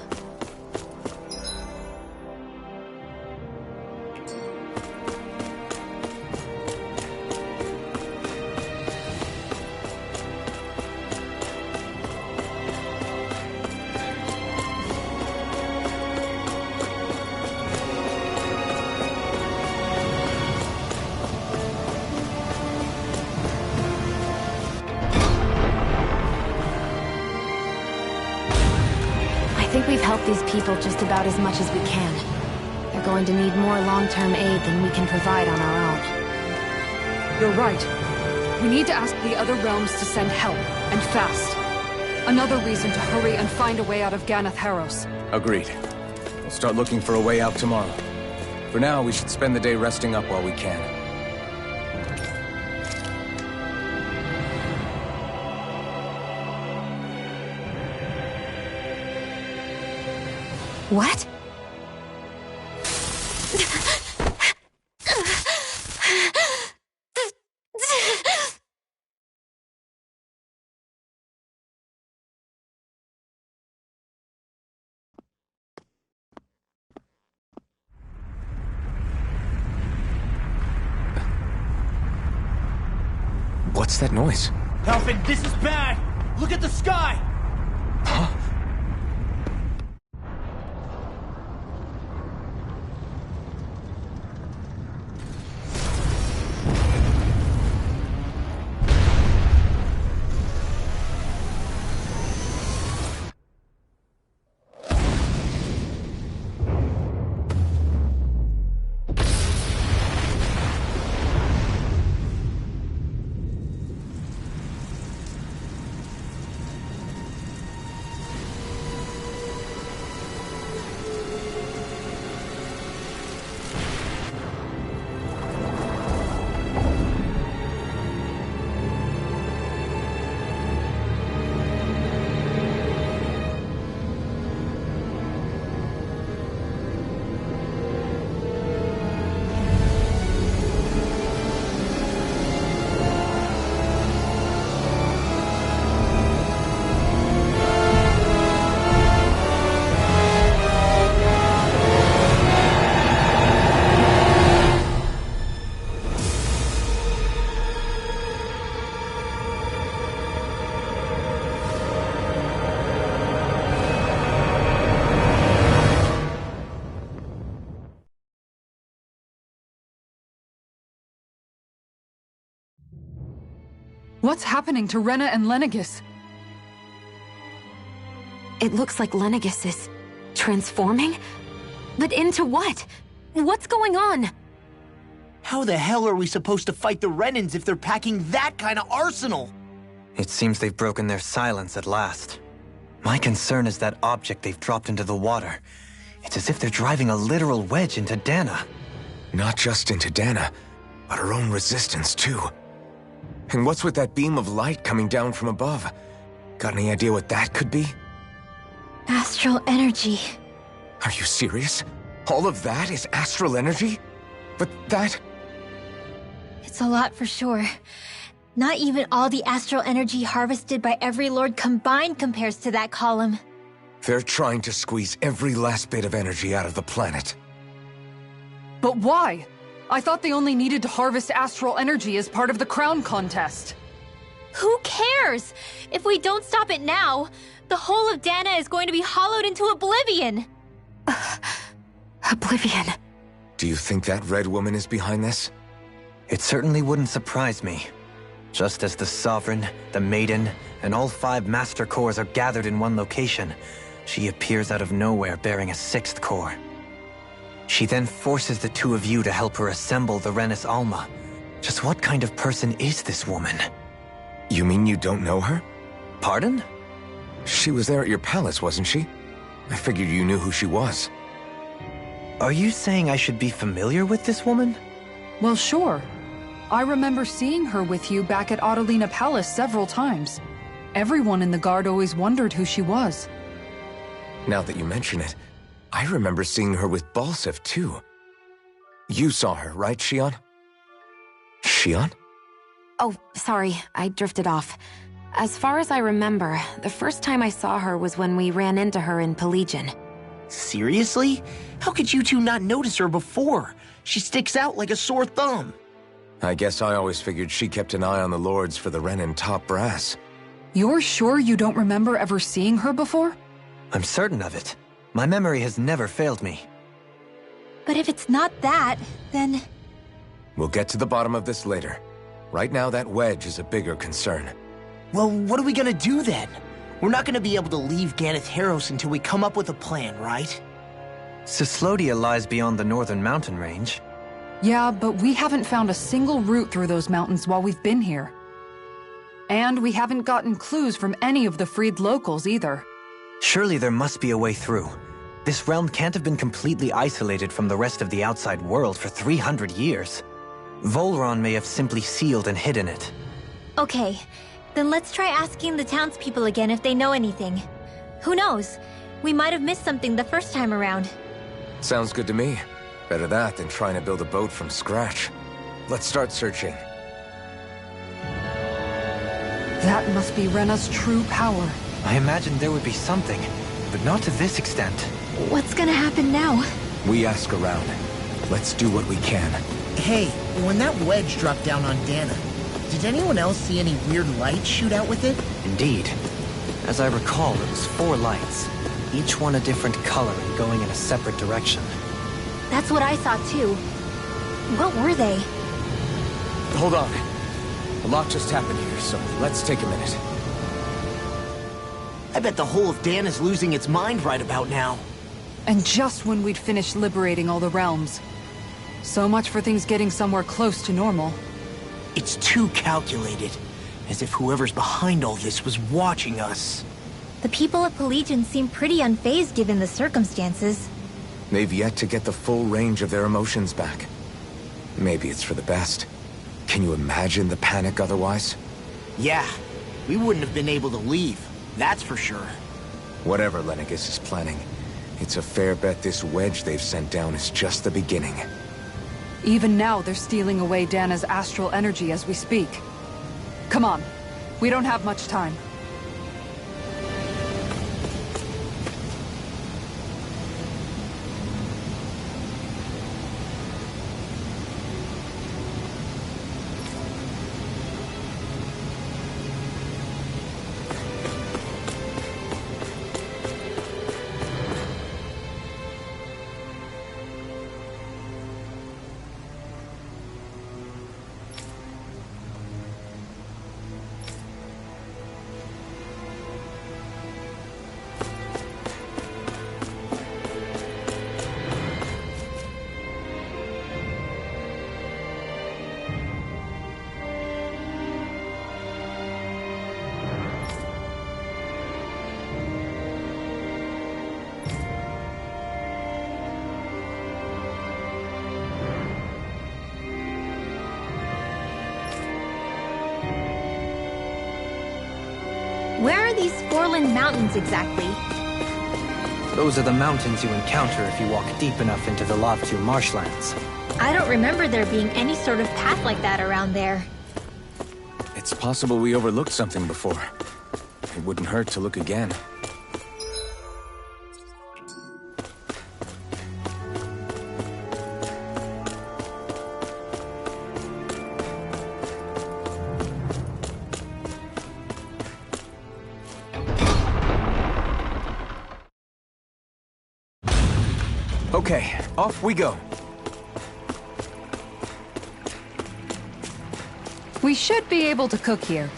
I think we've helped these people just about as much as we can. They're going to need more long-term aid than we can provide on our own. You're right. We need to ask the other realms to send help, and fast. Another reason to hurry and find a way out of Ganath Haros. Agreed. We'll start looking for a way out tomorrow. For now, we should spend the day resting up while we can. What? What's that noise? Alfred, this is bad! Look at the sky! Huh? What's happening to Rena and Lenegis? It looks like Lenegis is transforming? But into what? What's going on? How the hell are we supposed to fight the Renans if they're packing that kind of arsenal? It seems they've broken their silence at last. My concern is that object they've dropped into the water. It's as if they're driving a literal wedge into Dana. Not just into Dana, but her own resistance too. And what's with that beam of light coming down from above? Got any idea what that could be? Astral energy. Are you serious? All of that is astral energy? But that... It's a lot for sure. Not even all the astral energy harvested by every lord combined compares to that column. They're trying to squeeze every last bit of energy out of the planet. But why? I thought they only needed to harvest astral energy as part of the crown contest. Who cares? If we don't stop it now, the whole of Dana is going to be hollowed into oblivion. Oblivion. Do you think that red woman is behind this? It certainly wouldn't surprise me. Just as the Sovereign, the Maiden, and all 5 Master Cores are gathered in one location, she appears out of nowhere bearing a 6th core. She then forces the 2 of you to help her assemble the Renis Alma. Just what kind of person is this woman? You mean you don't know her? Pardon? She was there at your palace, wasn't she? I figured you knew who she was. Are you saying I should be familiar with this woman? Well, sure. I remember seeing her with you back at Adelina Palace several times. Everyone in the Guard always wondered who she was. Now that you mention it, I remember seeing her with Balseph, too. You saw her, right, Shion? Shion? Oh, sorry, I drifted off. As far as I remember, the first time I saw her was when we ran into her in Pelegion. Seriously? How could you two not notice her before? She sticks out like a sore thumb. I guess I always figured she kept an eye on the Lords for the Renin top brass. You're sure you don't remember ever seeing her before? I'm certain of it. My memory has never failed me. But if it's not that, then... We'll get to the bottom of this later. Right now, that wedge is a bigger concern. Well, what are we gonna do then? We're not gonna be able to leave Ganath Haros until we come up with a plan, right? Cyslodia lies beyond the northern mountain range. Yeah, but we haven't found a single route through those mountains while we've been here. And we haven't gotten clues from any of the freed locals either. Surely there must be a way through. This realm can't have been completely isolated from the rest of the outside world for 300 years. Volron may have simply sealed and hidden it. Okay, then let's try asking the townspeople again if they know anything. Who knows? We might have missed something the first time around. Sounds good to me. Better that than trying to build a boat from scratch. Let's start searching. That must be Rena's true power. I imagined there would be something, but not to this extent. What's gonna happen now? We ask around. Let's do what we can. Hey, when that wedge dropped down on Dana, did anyone else see any weird lights shoot out with it? Indeed. As I recall, it was 4 lights, each one a different color and going in a separate direction. That's what I saw too. What were they? Hold on. A lot just happened here, so let's take a minute. I bet the whole of Dana's losing its mind right about now. And just when we'd finished liberating all the realms. So much for things getting somewhere close to normal. It's too calculated. As if whoever's behind all this was watching us. The people of Pelegion seem pretty unfazed given the circumstances. They've yet to get the full range of their emotions back. Maybe it's for the best. Can you imagine the panic otherwise? Yeah, we wouldn't have been able to leave, that's for sure. Whatever Lenegis is planning, it's a fair bet this wedge they've sent down is just the beginning. Even now, they're stealing away Dana's astral energy as we speak. Come on. We don't have much time. Where are these Forland Mountains exactly? Those are the mountains you encounter if you walk deep enough into the Lavtu marshlands. I don't remember there being any sort of path like that around there. It's possible we overlooked something before. It wouldn't hurt to look again. Okay, off we go. We should be able to cook here.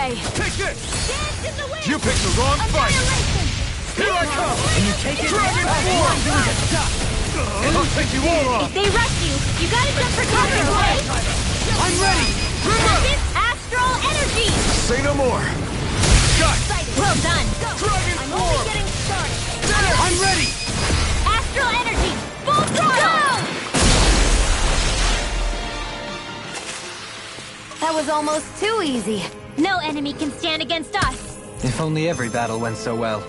way! Take this! Dance in the wind! You picked the wrong fight! Annihilation! Here I come! Can you take it? Dragon Form! I'll take you all If off! they rush you gotta jump for cover, okay? I'm ready! This astral energy! Say no more! Got! Well done! Dragon I'm Form! only getting started! I'm ready! Astral energy! Full throttle! That was almost too easy. No enemy can stand against us! If only every battle went so well.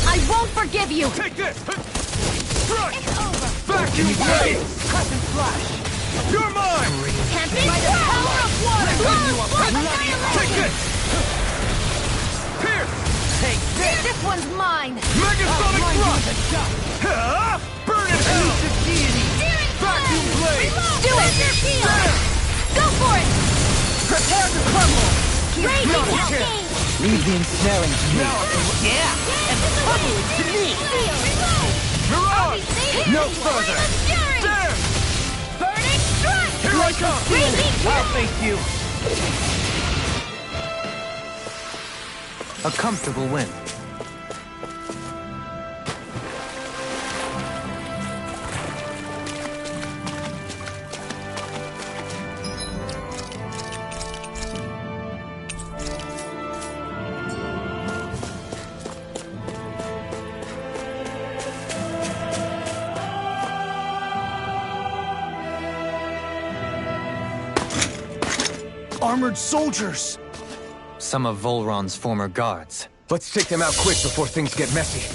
I won't forgive you! Take this! Strike! It's over! Vacuum blade! Cut and flash! You're mine! Tempted by the power of water! Take this! Pierce! Take this! This one's mine! Megasonic thrust! Ha! Burn in hell! Vacuum blade! Do it! Go for it! Prepare to crumble! Raging Hellgate! Leave the ensnaring to me. Yeah, and the trouble is to me. Mirage! No further! There! Burning strike! Here I come! Raging I'll face you! A comfortable win. Armored soldiers! Some of Volron's former guards. Let's take them out quick before things get messy.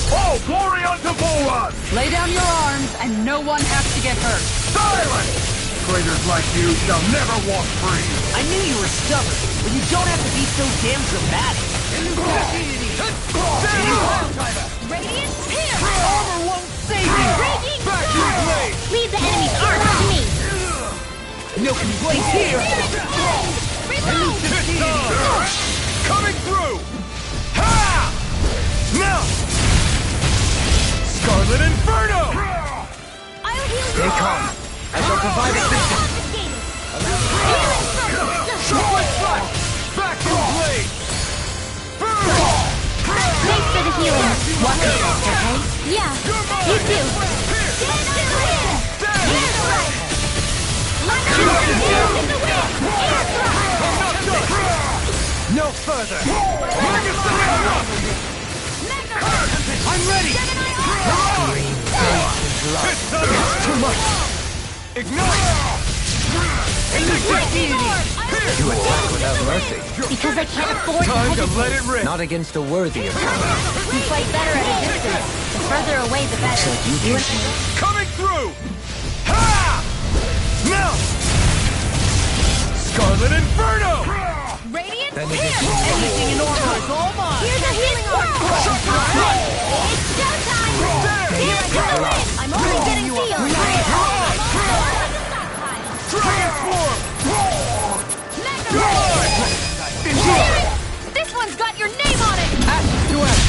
Oh, glory unto Volron! Lay down your arms, and no one has to get hurt. Silence! Traitors like you shall never walk free! I knew you were stubborn, but you don't have to be so damn dramatic. Radiant Pierce! Armor won't save you! Raging Vacuum blade! Leave the enemy's armor to me! No complaints here! Reload! It's on! Coming through! Ha! Now! Scarlet Inferno! I'll heal you! Stay calm. I shall provide assistance. Sharply cut! Vacuum blade! Burn! Thanks for the healing. Watch yourself, okay? Yeah, you too. Dance in the wind! Here's right! Dance in the wind! Here's right! I'm not done! No further! I'm ready! It's too much! Ignite! You attack without mercy. Because I can't afford to Time to hesitate. let it rip! Not against a worthy opponent. We fight better at a distance. The further away, the better. You and me. Coming through! Ha! Now! Scarlet Inferno! Radiant Then Pierce! Anything in order is all mine! Here's a healing arm! It's showtime! Here I go! I'm only getting healed! Transform! This one's got your name on it! Ash to ash!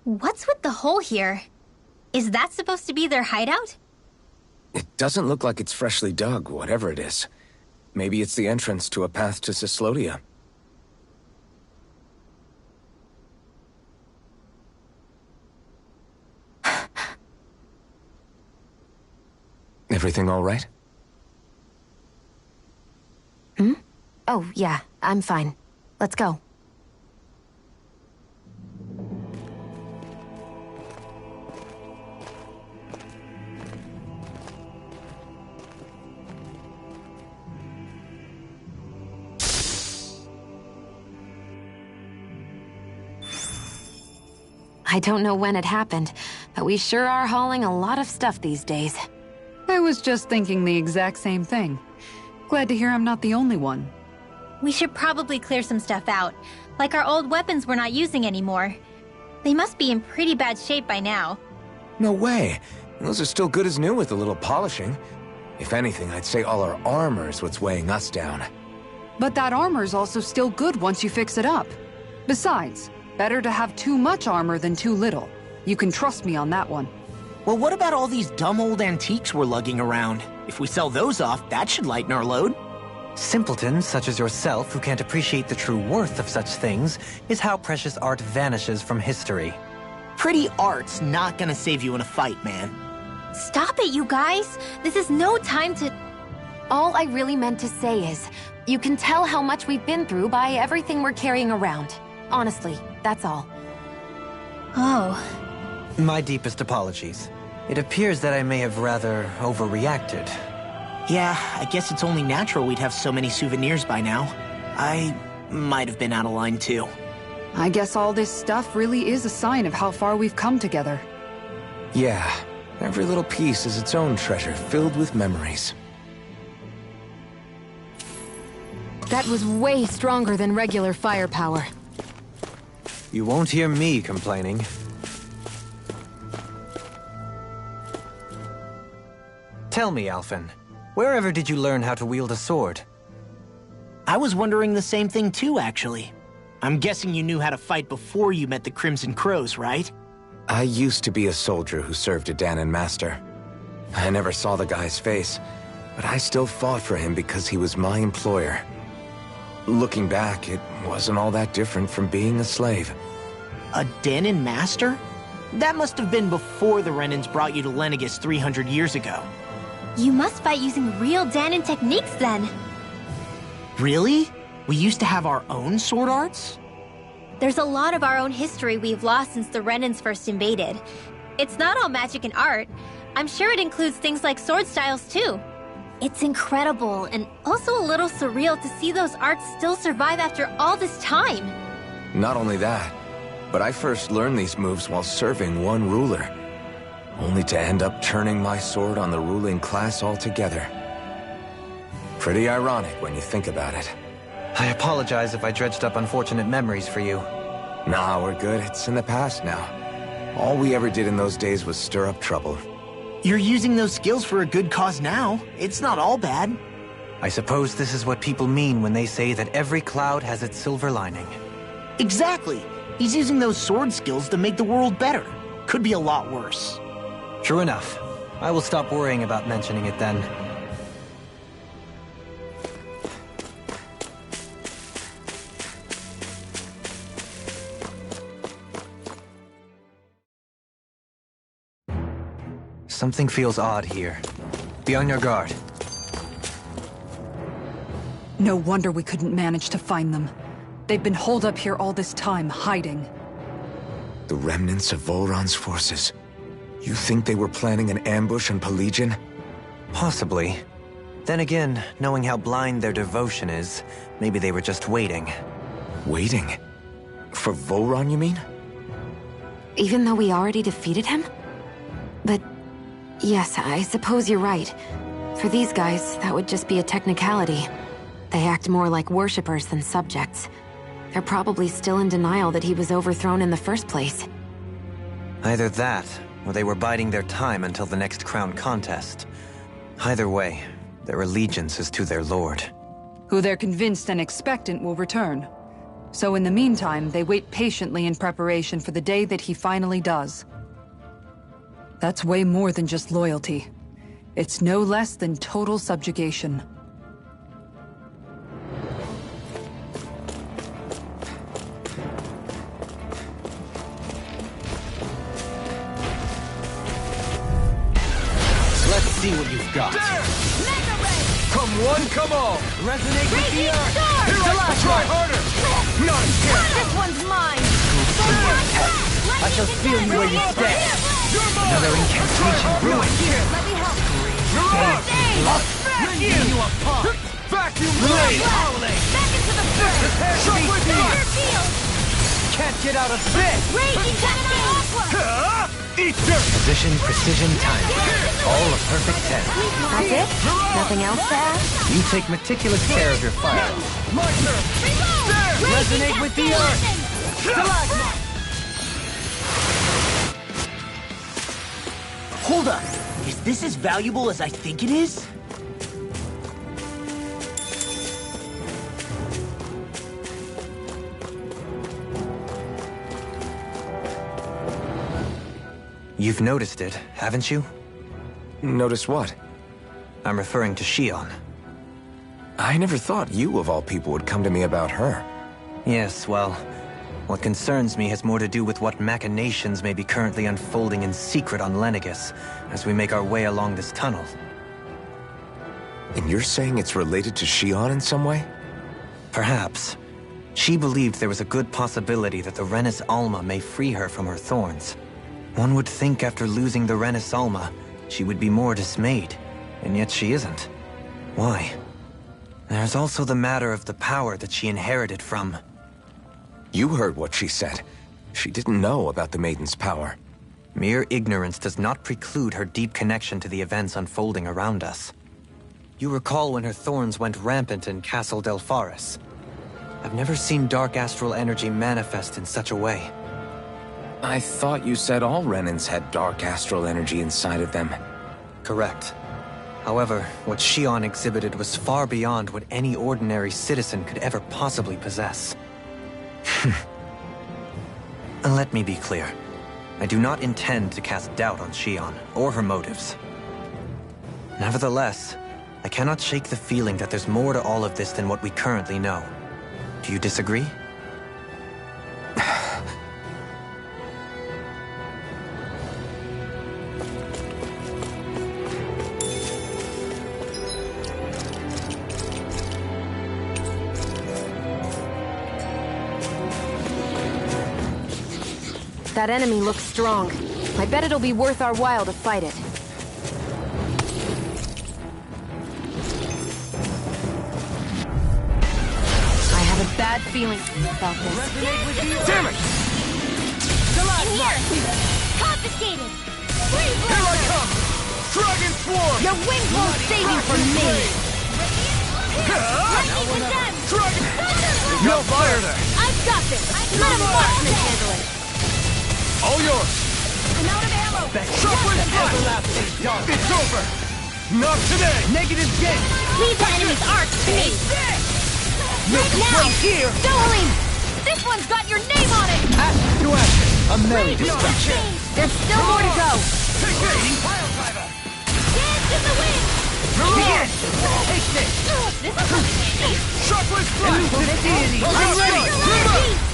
What's with the hole here? Is that supposed to be their hideout? It doesn't look like it's freshly dug, whatever it is. Maybe it's the entrance to a path to Cyslodia. Everything all right? Oh, yeah, I'm fine. Let's go. I don't know when it happened, but we sure are hauling a lot of stuff these days. I was just thinking the exact same thing. Glad to hear I'm not the only one. We should probably clear some stuff out, like our old weapons we're not using anymore. They must be in pretty bad shape by now. No way. Those are still good as new with a little polishing. If anything, I'd say all our armor's what's weighing us down. But that armor's also still good once you fix it up. Besides, better to have too much armor than too little. You can trust me on that one. Well, what about all these dumb old antiques we're lugging around? If we sell those off, that should lighten our load. Simpletons such as yourself who can't appreciate the true worth of such things is how precious art vanishes from history. Pretty art's not gonna save you in a fight, man. Stop it, you guys! This is no time to... All I really meant to say is, you can tell how much we've been through by everything we're carrying around. Honestly, that's all. Oh. My deepest apologies. It appears that I may have rather overreacted. Yeah, I guess it's only natural we'd have so many souvenirs by now. I might have been out of line too. I guess all this stuff really is a sign of how far we've come together. Yeah, every little piece is its own treasure filled with memories. That was way stronger than regular firepower. You won't hear me complaining. Tell me, Alphen, wherever did you learn how to wield a sword? I was wondering the same thing too, actually. I'm guessing you knew how to fight before you met the Crimson Crows, right? I used to be a soldier who served a Dahnan master. I never saw the guy's face, but I still fought for him because he was my employer. Looking back, it wasn't all that different from being a slave. A Dahnan master? That must have been before the Renans brought you to Lenegis 300 years ago. You must fight using real Dahnan techniques then. Really? We used to have our own sword arts? There's a lot of our own history we've lost since the Renans first invaded. It's not all magic and art. I'm sure it includes things like sword styles too. It's incredible and also a little surreal to see those arts still survive after all this time. Not only that, but I first learned these moves while serving one ruler, only to end up turning my sword on the ruling class altogether. Pretty ironic when you think about it. I apologize if I dredged up unfortunate memories for you. Nah, we're good. It's in the past now. All we ever did in those days was stir up trouble. You're using those skills for a good cause now. It's not all bad. I suppose this is what people mean when they say that every cloud has its silver lining. Exactly. He's using those sword skills to make the world better. Could be a lot worse. True enough. I will stop worrying about mentioning it then. Something feels odd here. Be on your guard. No wonder we couldn't manage to find them. They've been holed up here all this time, hiding. The remnants of Volron's forces. You think they were planning an ambush on Pelegion? Possibly. Then again, knowing how blind their devotion is, maybe they were just waiting. Waiting? For Volron, you mean? Even though we already defeated him? But yes, I suppose you're right. For these guys, that would just be a technicality. They act more like worshippers than subjects. They're probably still in denial that he was overthrown in the first place. Either that, or they were biding their time until the next crown contest. Either way, their allegiance is to their lord. Who they're convinced and expectant will return. So in the meantime, they wait patiently in preparation for the day that he finally does. That's way more than just loyalty. It's no less than total subjugation. Let's see what you've got. Come one, come all! Resonate with the earth! Here I try harder! Not a chance! This one's mine! I shall feel you where you stand. Another incantation ruined. Let me help. Ring you apart! Vacuum blade! Back into the fray! Shock with you! Field! Can't get out of this! Raging Gemini Aqua! Eat dirt! Position, precision, timing. All a perfect 10. That's it? Nothing else to add? You take meticulous care of your fire. My turn! There! Resonate with the earth! Stalagma! Hold up! Is this as valuable as I think it is? You've noticed it, haven't you? Notice what? I'm referring to Shion. I never thought you, of all people, would come to me about her. Yes, well, what concerns me has more to do with what machinations may be currently unfolding in secret on Lenegis as we make our way along this tunnel. And you're saying it's related to Shion in some way? Perhaps. She believed there was a good possibility that the Renis Alma may free her from her thorns. One would think after losing the Renis Alma, she would be more dismayed, and yet she isn't. Why? There's also the matter of the power that she inherited from... You heard what she said. She didn't know about the Maiden's power. Mere ignorance does not preclude her deep connection to the events unfolding around us. You recall when her thorns went rampant in Castle Delpharis. I've never seen dark astral energy manifest in such a way. I thought you said all Renins had dark astral energy inside of them. Correct. However, what Shion exhibited was far beyond what any ordinary citizen could ever possibly possess. And let me be clear. I do not intend to cast doubt on Shion, or her motives. Nevertheless, I cannot shake the feeling that there's more to all of this than what we currently know. Do you disagree? That enemy looks strong. I bet it'll be worth our while to fight it. I have a bad feeling about this. Damn it! In here! Confiscated! Free Here I come! Dragon Swarm! Your wings won't save you from me! Lightning condemned! Dragon... Thunder No fire there! I've got this! Let a marksman handle it! All yours! I'm out of ammo! Shockwave Flash! It's over! Not today! Negative gain! Leave the enemy's arc to me! Now! Here! Dohalim! This one's got your name on it! Ash to ashes! A merry Radiant destruction! Chains! There's still more to go! Take this! Dance in the wind! Begin! Take this! This is handy! Shockwave Flash! I'm ready!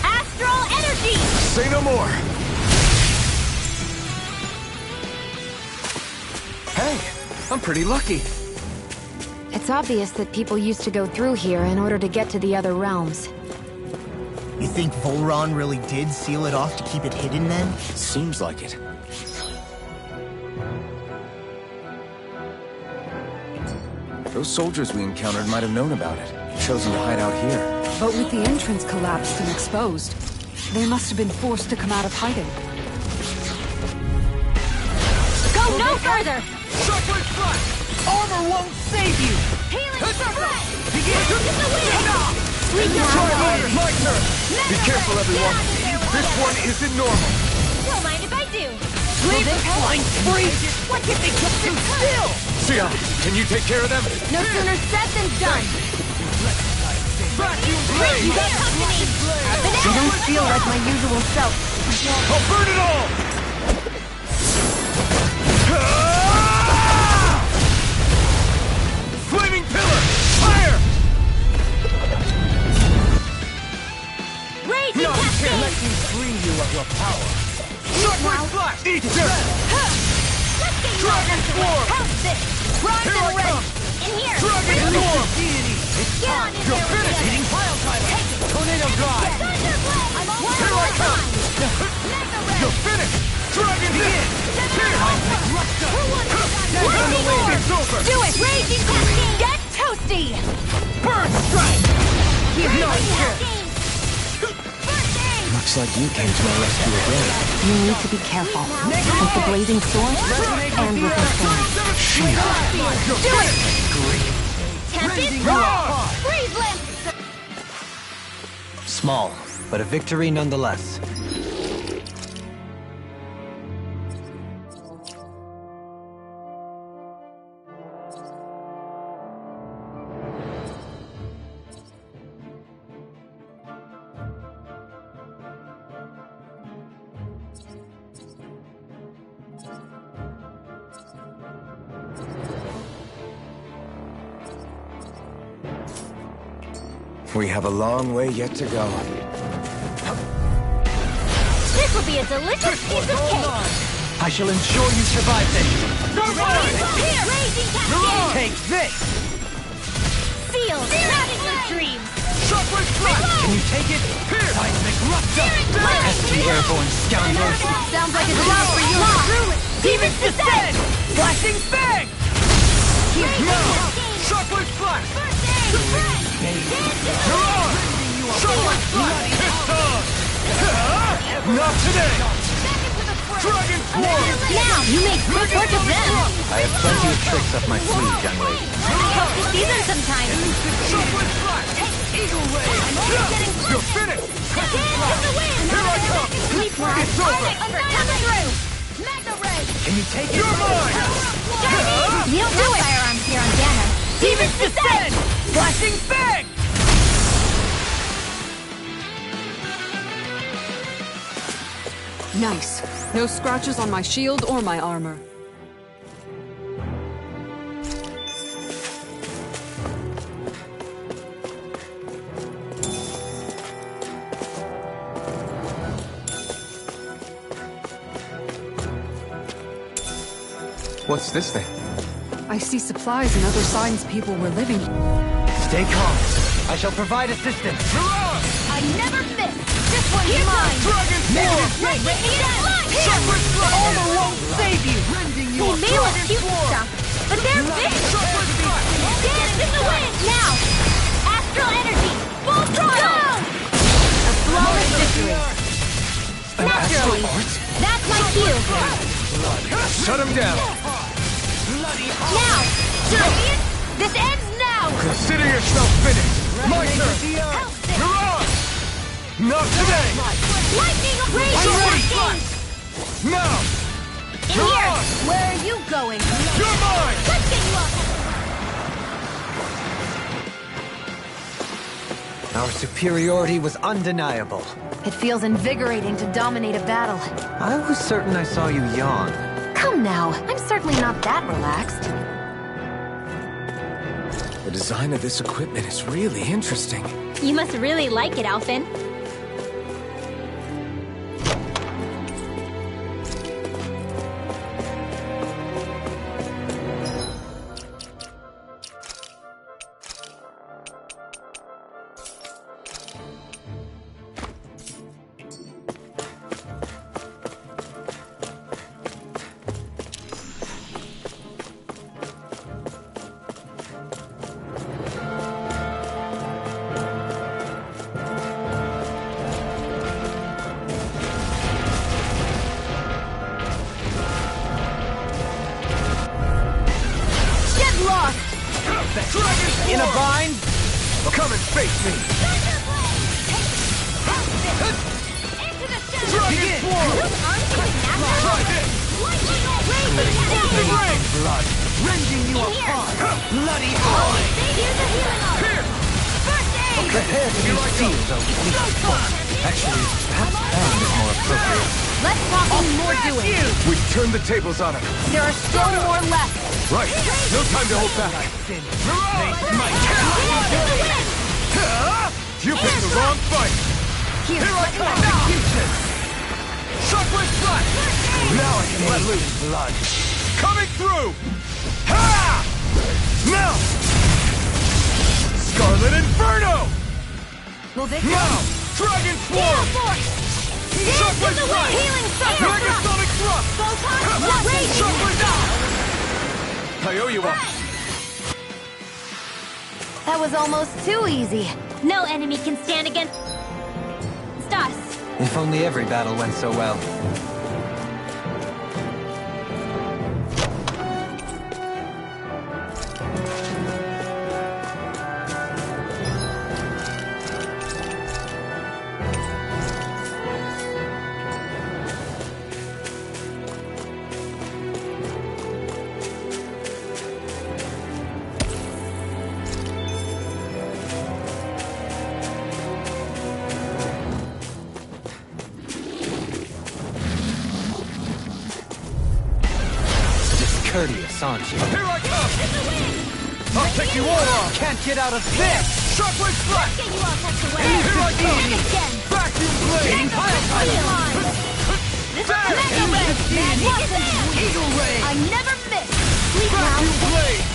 Astral energy! Say no more! Hey, I'm pretty lucky. It's obvious that people used to go through here in order to get to the other realms. You think Volron really did seal it off to keep it hidden then? Seems like it. Those soldiers we encountered might have known about it, chosen to hide out here. But with the entrance collapsed and exposed, they must have been forced to come out of hiding. Go no further! Shockwave Flash! Armor won't save you! Healing circle! Begin! In the wind! My turn! Be careful, everyone! This one isn't normal! Don't mind if I do! Leave the flying spree! What if they kept it still? Sia, can you take care of them? No sooner said than done! Vacuum Blade! You got company! They don't feel like my usual self. I'll burn it all! Flaming Pillar! Fire! Raging No, you can't let Cascade! me free you of your power! Shockwave Flash! Eat dirt! Let's get you all Dragon out of the way! Swarm! How's this? Prime Here and I ready! come! In here! Dragon Storm! Get on in You're there with finished! me! Eating pile driver! Tornado Drive! Thunderblade! I'm on Here I one come! time! You're finished! Dragon Begin! Here! Who wants to die? On the way! Lightning It's over! Do it! Raging Cascade! Get toasty! Burn Strike! Here's No, here! Looks like you came to my rescue again. You need to be careful. With the blazing sword, and with the thorns. Do it! Tempest! Freeze Limp! Small, but a victory nonetheless. We have a long way yet to go. This will be a delicious piece of cake! I shall ensure you survive this. Here! Raging Cascade! Take this! Sealed! Radical dreams! Shockwave Flash! Can you take it? Seismic Rupture! Pesky airborne scoundrels! Sounds like a job for you. Demons descend! Flashing Fang! Now! Shockwave Flash! You're on! Shockwave Flash! Piston! Not today! Dragon Swarm! Now, you make quick work of them! I have plenty of tricks up my sleeve, young lady. I hope to see them sometime! Shockwave Flash! Eagle Ray! You're finished! Dance in the wind! Here I come! Sweep Flash! It's over! Coming through! Magna Ray! Can you take it? You're mine! You don't do firearms here on Ganon. Demons descend! Flashing Fang! Nice. No scratches on my shield or my armor. What's this thing? I see supplies and other signs people were living. Stay calm. I shall provide assistance. I never miss! This one's mine! Dragon Swarm! Armor won't save you! They may look cute and stuff, but they're big! Dance in the wind! Now! Astral energy! Full throttle! A flawless victory! Naturally! That's my cue! Shut him down! Now! Serbian! This ends now! Consider yourself finished! My turn! You're on! Not today! Lightning rage I'm ready! cascade! Now! In You're here! on! Where are you going? You're mine! Let's get you up! Our superiority was undeniable. It feels invigorating to dominate a battle. I was certain I saw you yawn. Come now, I'm certainly not that relaxed. The design of this equipment is really interesting. You must really like it, Alphen. In a bind? Come and face me! Dragon Swarm! Try this! Scorching Ray! Blood, rending you apart. Bloody hell! Here! Prepare to be sealed, though. Actually, perhaps banned is more appropriate. Let's talk more doing. We turned the tables on him. There are still more left. Right. No time to hold back. You picked the wrong fight. Here I come. Shockwave Flash. Now I can let loose. Blood. Coming through. Ha! Now. Scarlet Inferno. Now. Dragon Swarm. Shockwave Flash. Healing circle. Megasonic Thrust. Shockwave Flash. I owe you one. That was almost too easy. No enemy can stand against us. If only every battle went so well. Courteous, aren't you? Here I come. I'll take you all off! Can't get out of this! Shockwave strike! Get you all tucked away. Here I come! Again. Vacuum blade! This is Mega Wave. Magic is in. Eagle ray! I never miss. Sleep now. Vacuum blade!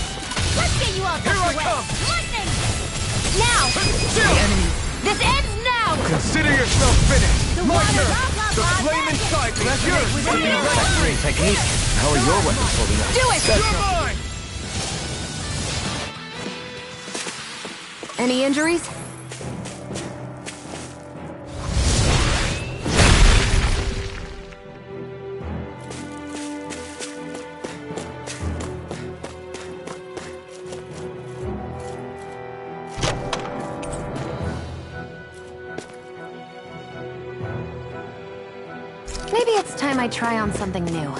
Let's get you all Here tucked I away. come. Lightning. Now. Chill! This ends now. Consider yourself finished! The My water, turn! blah, blah, The blah, flame magic. inside me is yours! Ready or not. Technique. How are your weapons holding up? Do it. You're mine! Any injuries? Maybe it's time I try on something new.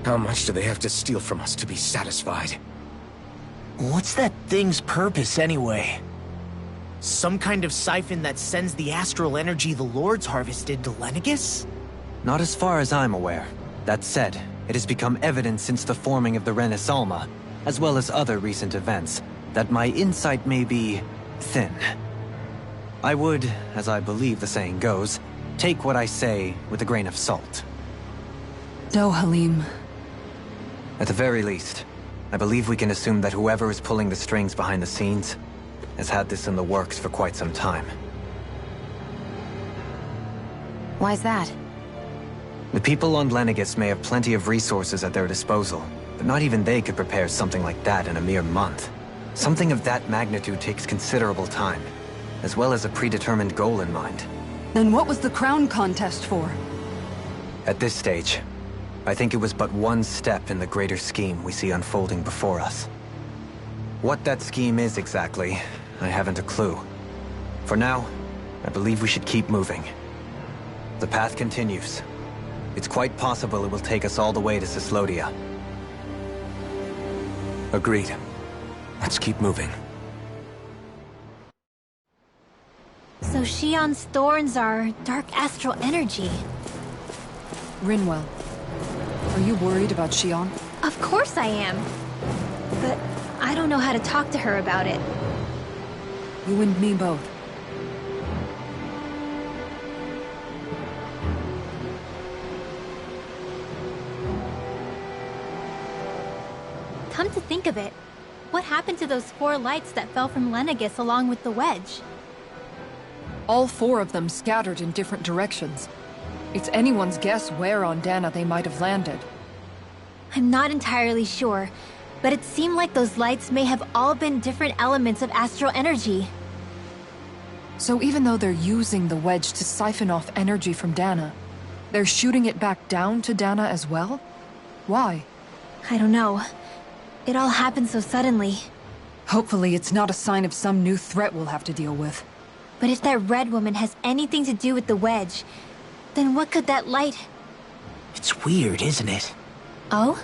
How much do they have to steal from us to be satisfied? What's that thing's purpose, anyway? Some kind of siphon that sends the astral energy the Lords harvested to Lenegis? Not as far as I'm aware. That said, it has become evident since the forming of the Renaissance, as well as other recent events, that my insight may be thin. I would, as I believe the saying goes, take what I say with a grain of salt. Dohalim. At the very least, I believe we can assume that whoever is pulling the strings behind the scenes has had this in the works for quite some time. Why's that? The people on Lenegis may have plenty of resources at their disposal, but not even they could prepare something like that in a mere month. Something of that magnitude takes considerable time, as well as a predetermined goal in mind. Then what was the crown contest for? At this stage, I think it was but one step in the greater scheme we see unfolding before us. What that scheme is exactly, I haven't a clue. For now, I believe we should keep moving. The path continues. It's quite possible it will take us all the way to Cyslodia. Agreed. Let's keep moving. So Shion's thorns are dark astral energy. Rinwell. Are you worried about Shion? Of course I am. But I don't know how to talk to her about it. You and me both. Come to think of it, what happened to those 4 lights that fell from Lenegis along with the wedge? All 4 of them scattered in different directions. It's anyone's guess where on Dana they might have landed. I'm not entirely sure, but it seemed like those lights may have all been different elements of astral energy. So even though they're using the wedge to siphon off energy from Dana, they're shooting it back down to Dana as well? Why? I don't know. It all happened so suddenly. Hopefully it's not a sign of some new threat we'll have to deal with. But if that red woman has anything to do with the wedge, then what could that light... It's weird, isn't it? Oh?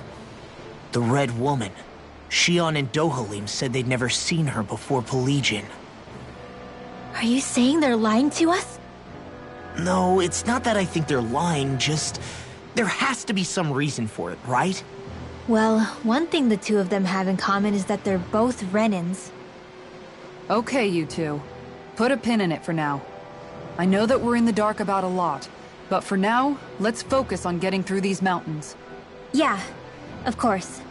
The Red Woman. Shion and Dohalim said they'd never seen her before Pelegion. Are you saying they're lying to us? No, it's not that I think they're lying, just... there has to be some reason for it, right? Well, one thing the two of them have in common is that they're both Renans. Okay, you two. Put a pin in it for now. I know that we're in the dark about a lot, but for now, let's focus on getting through these mountains. Yeah, of course.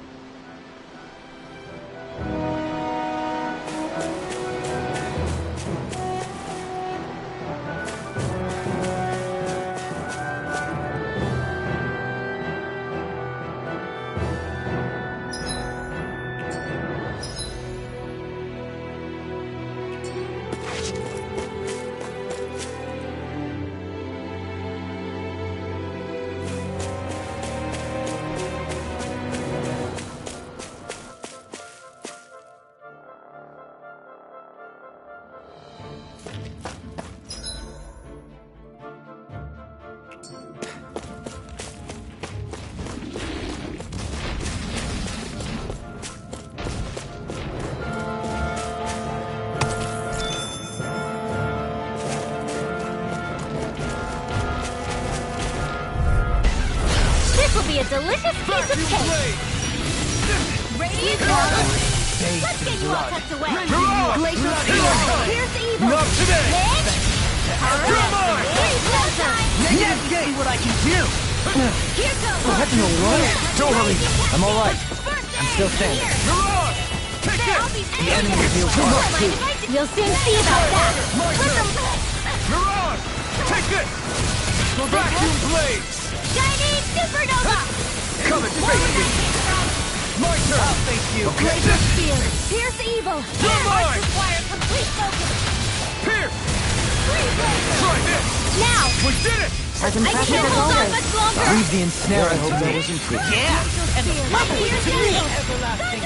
be a delicious piece of cake. Blade! Radiant Let's get you all tucked away. Glacial Steel! Here's evil. Not today! Come on! Let's see what I can do! Here goes. What in the world? Don't worry. I'm alright. I'm still standing. Mirage! Take it! The enemy reveals too much too. You'll soon see about that. My turn! Mirage! Take this! Vacuum blades! Shining supernova. Come and face me! My turn! I'll face you. Glacial Steel. Pierce evil. You're mine! Require complete focus. Pierce! Free blazer. Try this! Now. We did it! As I impressive can't as hold on always. much longer. Leave the ensnarer to me. Yeah! And the Let's pierce evil. everlasting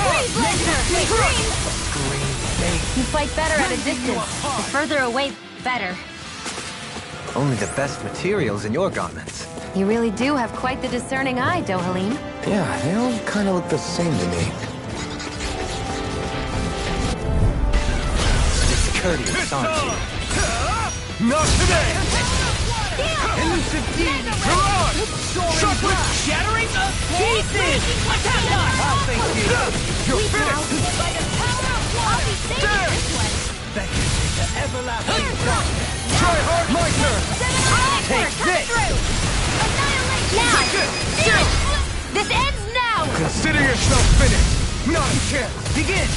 Free blazer. Green. You fight better at a distance. The further away, better. Only the best materials in your garments. You really do have quite the discerning eye, Dohalim. Yeah, they all kind of look the same to me. Discourteous, aren't you? Not today! elusive deed! Mirage! Shock with Shattering of pieces! I'll face you! You're finished! There! Thank you for the everlasting darkness! Try hard! My turn! Take this! Now. This ends now. Consider yourself finished! Not a chance! Begin!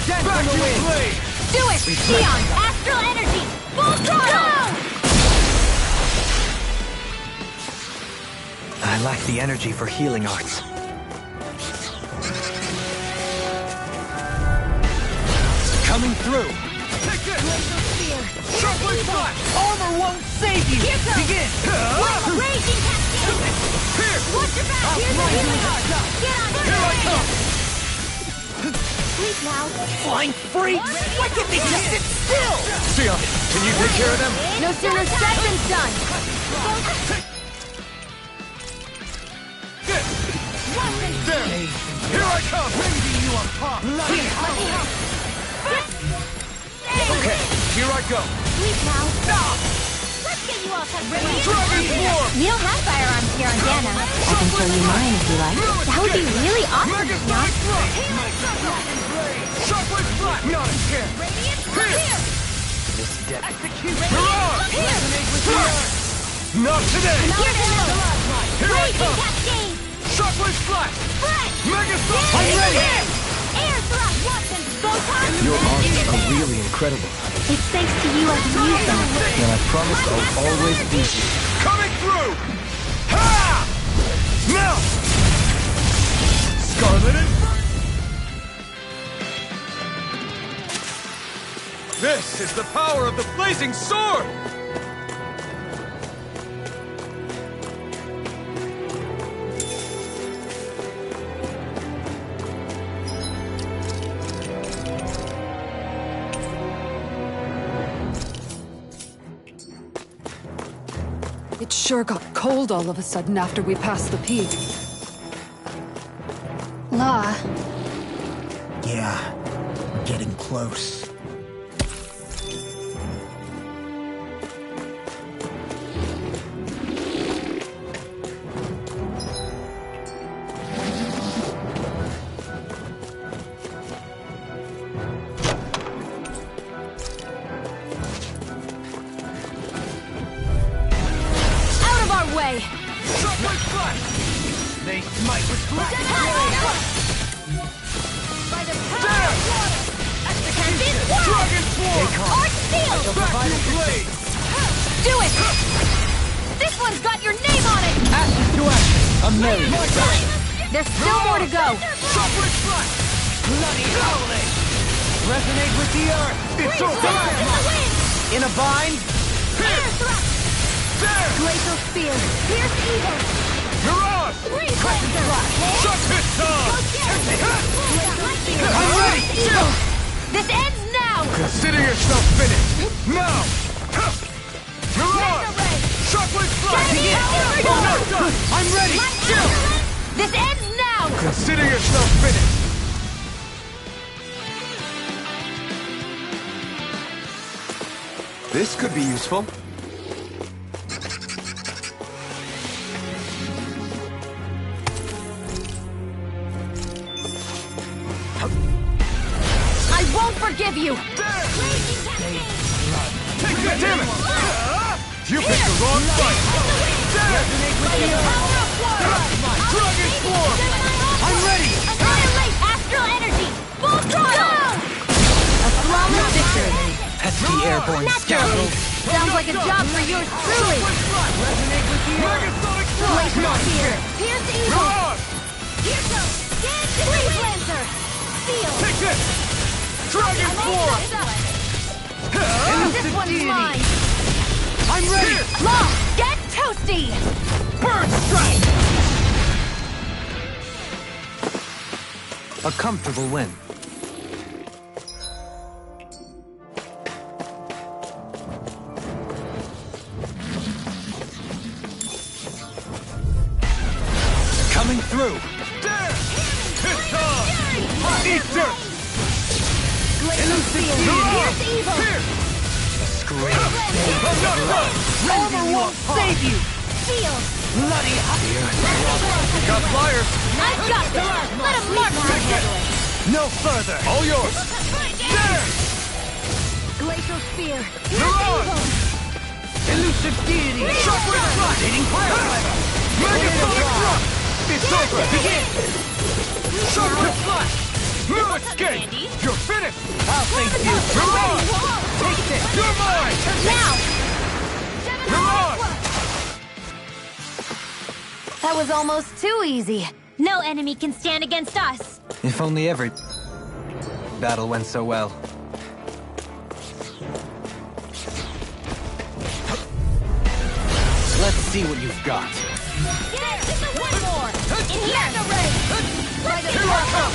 Dance on the Vacuum wind! blade! Do it. Neon. Astral energy. Full throttle. I lack the energy for healing arts. Coming through! Take this! Shockwave flash! Armor won't save you! Here goes. Begin! Raging cascade. Here! Watch your back. Here's the healing art. Get on. Here I come! Sleep now. Flying freaks! Why can't they just sit still? Sion, can you take care of them? No sooner said than done. Good! There! Here I come! Rending you apart! Bloody hell! Okay, here I go! Sleep now. Let's get you all tucked away. Dragon Swarm! We don't have firearms here on Dana. I can show you mine if you like. That would be really awesome. Mega if not. Strike! Shockwave flash! Not a chance! Here! This depth. Mirage! Resonate with the earth! Not today! Here goes. Here I Raging come! cascade. Shockwave flash! Fresh. Mega Strike! I'm ready. Air thrust. Watson. Photon. Your arms are really incredible. It's thanks to you I can use them. And I promise I'll always be here. Coming through! Ha! Now! Scarlet and... This is the power of the blazing sword! It sure got cold all of a sudden after we passed the peak. La, Yeah, we're getting close. Out of our way! Shockwave flash! They smite with black There! Dragon Swarm! Arch Steel. Vacuum blade! Do it! This one's got your name on it! Ashes to ashes! I'm married. There's still more to go! Shockwave flash! bloody howling! Resonate with the earth! It's over! In a bind? Here! There! Glacial Spear! Pierce evil. Mirage! Free blazer. Shut it down! I'm ready. This ends now. Consider yourself finished! Now! Mirage! Shockwave flash! Not done! I'm ready! This ends now. Consider yourself finished! This could be useful. I won't forgive you! Take that, damn it! You picked the wrong fight! Resonate with you! Dragon Form! I'm ready! Annihilate astral energy! Full throttle! A flawless victory! Pesky airborne scoundrels! Sounds like a job for yours truly! Resonate with you! Megasonic Glacial Flashback! Spear! Pierce evil! Mirage! Here goes! Blaze Lancer! Steel! Take this! Dragon Form! This one's mine! I'm ready! Law! Get toasty! Bird Strike! A comfortable win. Coming through! There! It's on! Eat dirt! Elusive Mirage! evil! Here! Scream. I'm not done! Armor won't save you! Steel! Bloody Got flyers! I've got this! Let him mark my handle it! No further! All yours! There! Glacial Spear! Mirage! Elusive deity! Shockwave Flash! Megasonic Thrust! It's over! Begin! Shockwave Flash! No escape! You're finished! I'll thank you! Mirage! Take this! You're mine! Now! Mirage! That was almost too easy. No enemy can stand against us! If only every battle went so well. Let's see what you've got. One more! In here! Here I come!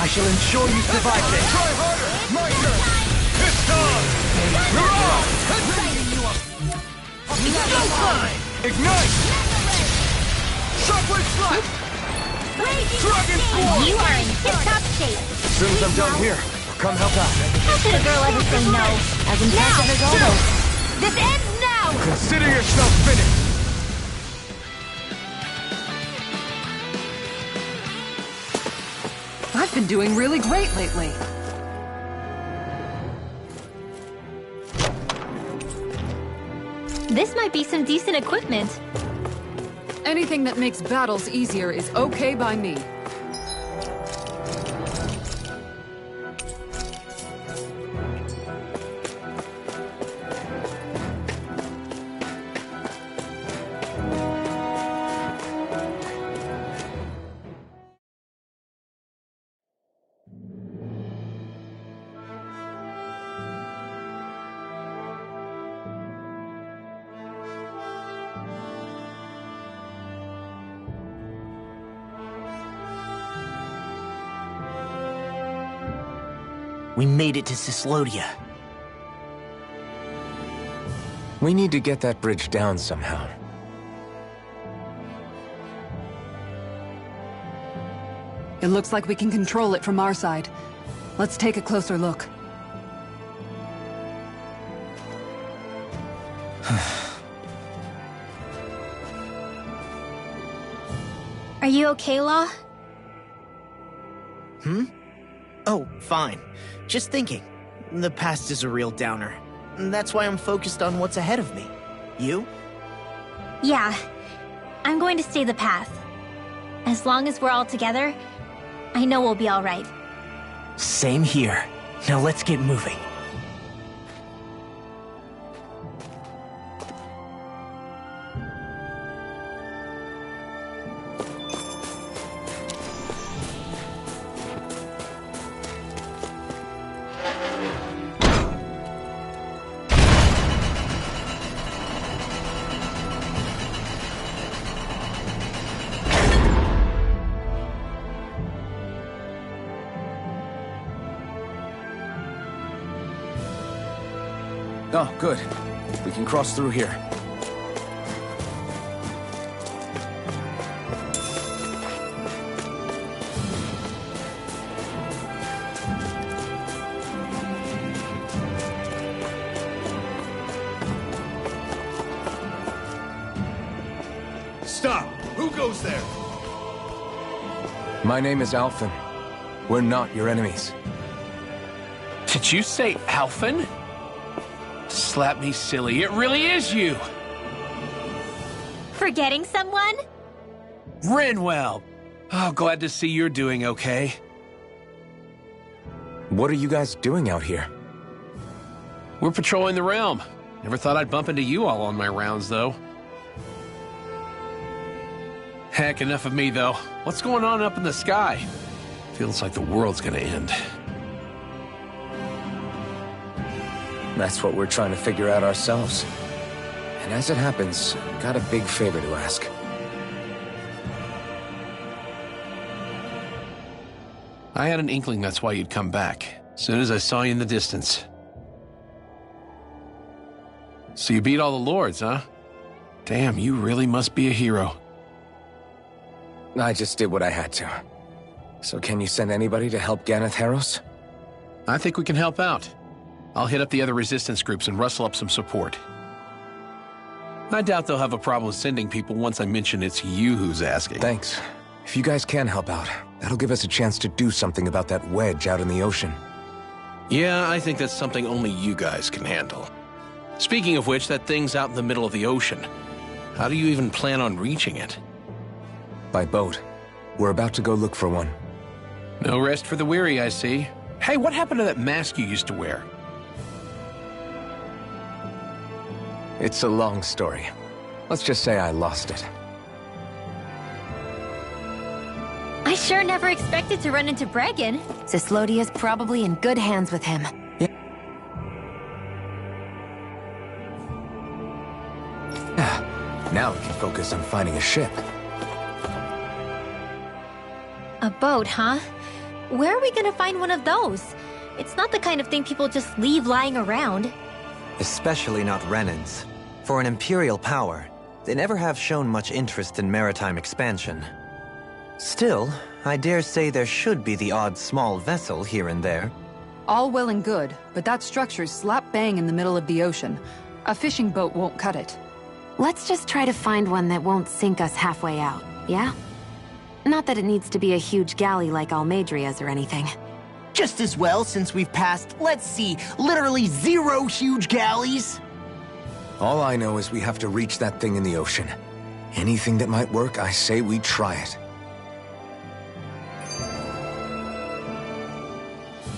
I shall ensure you survive this. Try harder! My turn! It's time! Mirage! Ignite! Shockwave Flash! Dragon Form! You are in tip-top shape! As soon as I'm done here, I'll come help out. How could a girl ever say no? As impressive as always. This ends now! Consider yourself finished. I've been doing really great lately. This might be some decent equipment. Anything that makes battles easier is okay by me. We made it to Cyslodia. We need to get that bridge down somehow. It looks like we can control it from our side. Let's take a closer look. Are you okay, Law? Oh, fine. Just thinking. The past is a real downer. That's why I'm focused on what's ahead of me. You? Yeah. I'm going to stay the path. As long as we're all together, I know we'll be all right. Same here. Now let's get moving. Oh, good. We can cross through here. Stop! Who goes there? My name is Alphen. We're not your enemies. Did you say Alphen? Slap me silly, it really is you! Forgetting someone? Rinwell! Oh, glad to see you're doing okay. What are you guys doing out here? We're patrolling the realm. Never thought I'd bump into you all on my rounds, though. Heck, enough of me, though. What's going on up in the sky? Feels like the world's gonna end. That's what we're trying to figure out ourselves. And as it happens, got a big favor to ask. I had an inkling that's why you'd come back. As soon as I saw you in the distance. So you beat all the lords, huh? Damn, you really must be a hero. I just did what I had to. So can you send anybody to help Ganeth Heros? I think we can help out. I'll hit up the other resistance groups and rustle up some support. I doubt they'll have a problem sending people once I mention it's you who's asking. Thanks. If you guys can help out, that'll give us a chance to do something about that wedge out in the ocean. Yeah, I think that's something only you guys can handle. Speaking of which, that thing's out in the middle of the ocean. How do you even plan on reaching it? By boat. We're about to go look for one. No rest for the weary, I see. Hey, what happened to that mask you used to wear? It's a long story. Let's just say I lost it. I sure never expected to run into Bregan. Cyslodia's probably in good hands with him. Now we can focus on finding a ship. A boat, huh? Where are we gonna find one of those? It's not the kind of thing people just leave lying around. Especially not Renans. For an Imperial power, they never have shown much interest in maritime expansion. Still, I dare say there should be the odd small vessel here and there. All well and good, but that structure's slap bang in the middle of the ocean. A fishing boat won't cut it. Let's just try to find one that won't sink us halfway out, yeah? Not that it needs to be a huge galley like Almeidria's or anything. Just as well, since we've passed, let's see, literally 0 huge galleys. All I know is we have to reach that thing in the ocean. Anything that might work, I say we try it.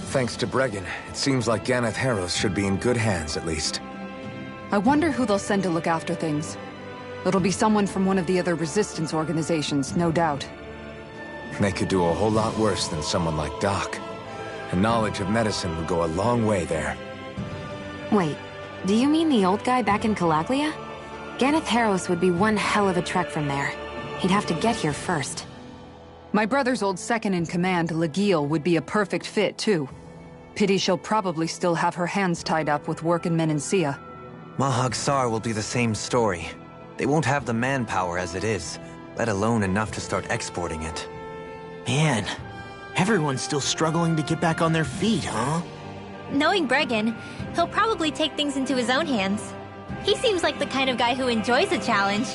Thanks to Bregan, it seems like Ganeth Heros should be in good hands, at least. I wonder who they'll send to look after things. It'll be someone from one of the other resistance organizations, no doubt. They could do a whole lot worse than someone like Doc. And knowledge of medicine would go a long way there. Wait, do you mean the old guy back in Calaglia? Ganeth Heros would be one hell of a trek from there. He'd have to get here first. My brother's old second-in-command, Lagiel, would be a perfect fit, too. Pity she'll probably still have her hands tied up with work in Menancia. Mahag Saar will be the same story. They won't have the manpower as it is, let alone enough to start exporting it. Man, everyone's still struggling to get back on their feet, huh? Knowing Bregan, he'll probably take things into his own hands. He seems like the kind of guy who enjoys a challenge.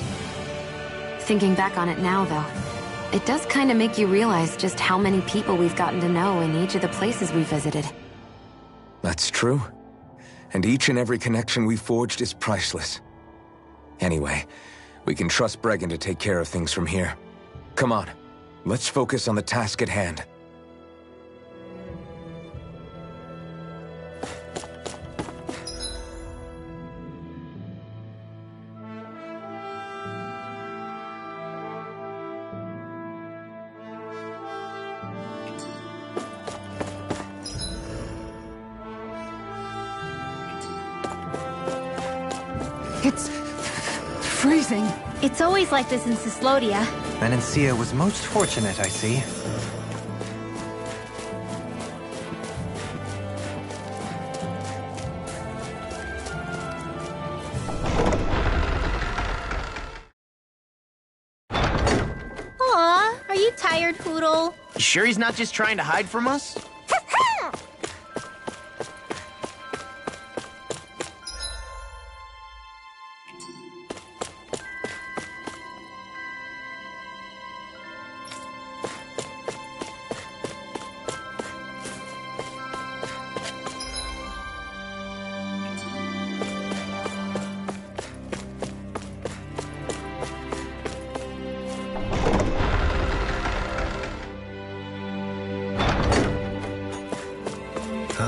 Thinking back on it now, though, it does kind of make you realize just how many people we've gotten to know in each of the places we visited. That's true. And each and every connection we forged is priceless. Anyway, we can trust Bregan to take care of things from here. Come on, let's focus on the task at hand. It's freezing. It's always like this in Cyslodia. Menancia was most fortunate, I see. Aw, are you tired, Poodle? You sure he's not just trying to hide from us?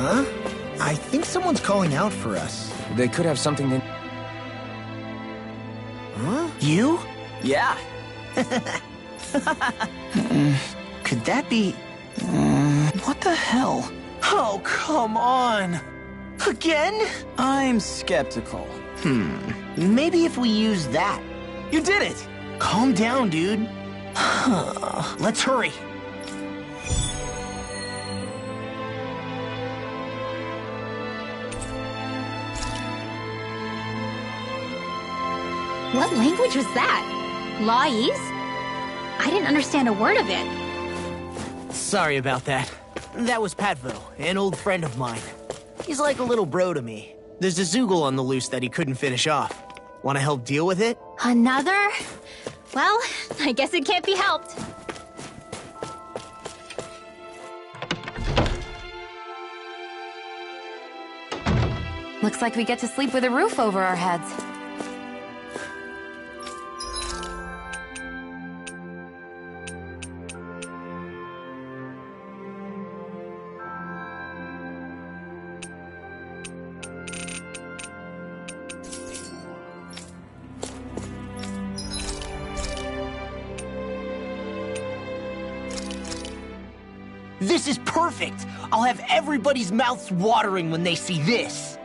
Huh? I think someone's calling out for us. They could have something to... Huh? You? Yeah. Could that be... What the hell? Oh, come on! Again? I'm skeptical. Maybe if we use that. You did it! Calm down, dude. Let's hurry. What language was that? Lawese? I didn't understand a word of it. Sorry about that. That was Patvo, an old friend of mine. He's like a little bro to me. There's a Zoogle on the loose that he couldn't finish off. Want to help deal with it? Another? Well, I guess it can't be helped. Looks like we get to sleep with a roof over our heads. This is perfect! I'll have everybody's mouths watering when they see this!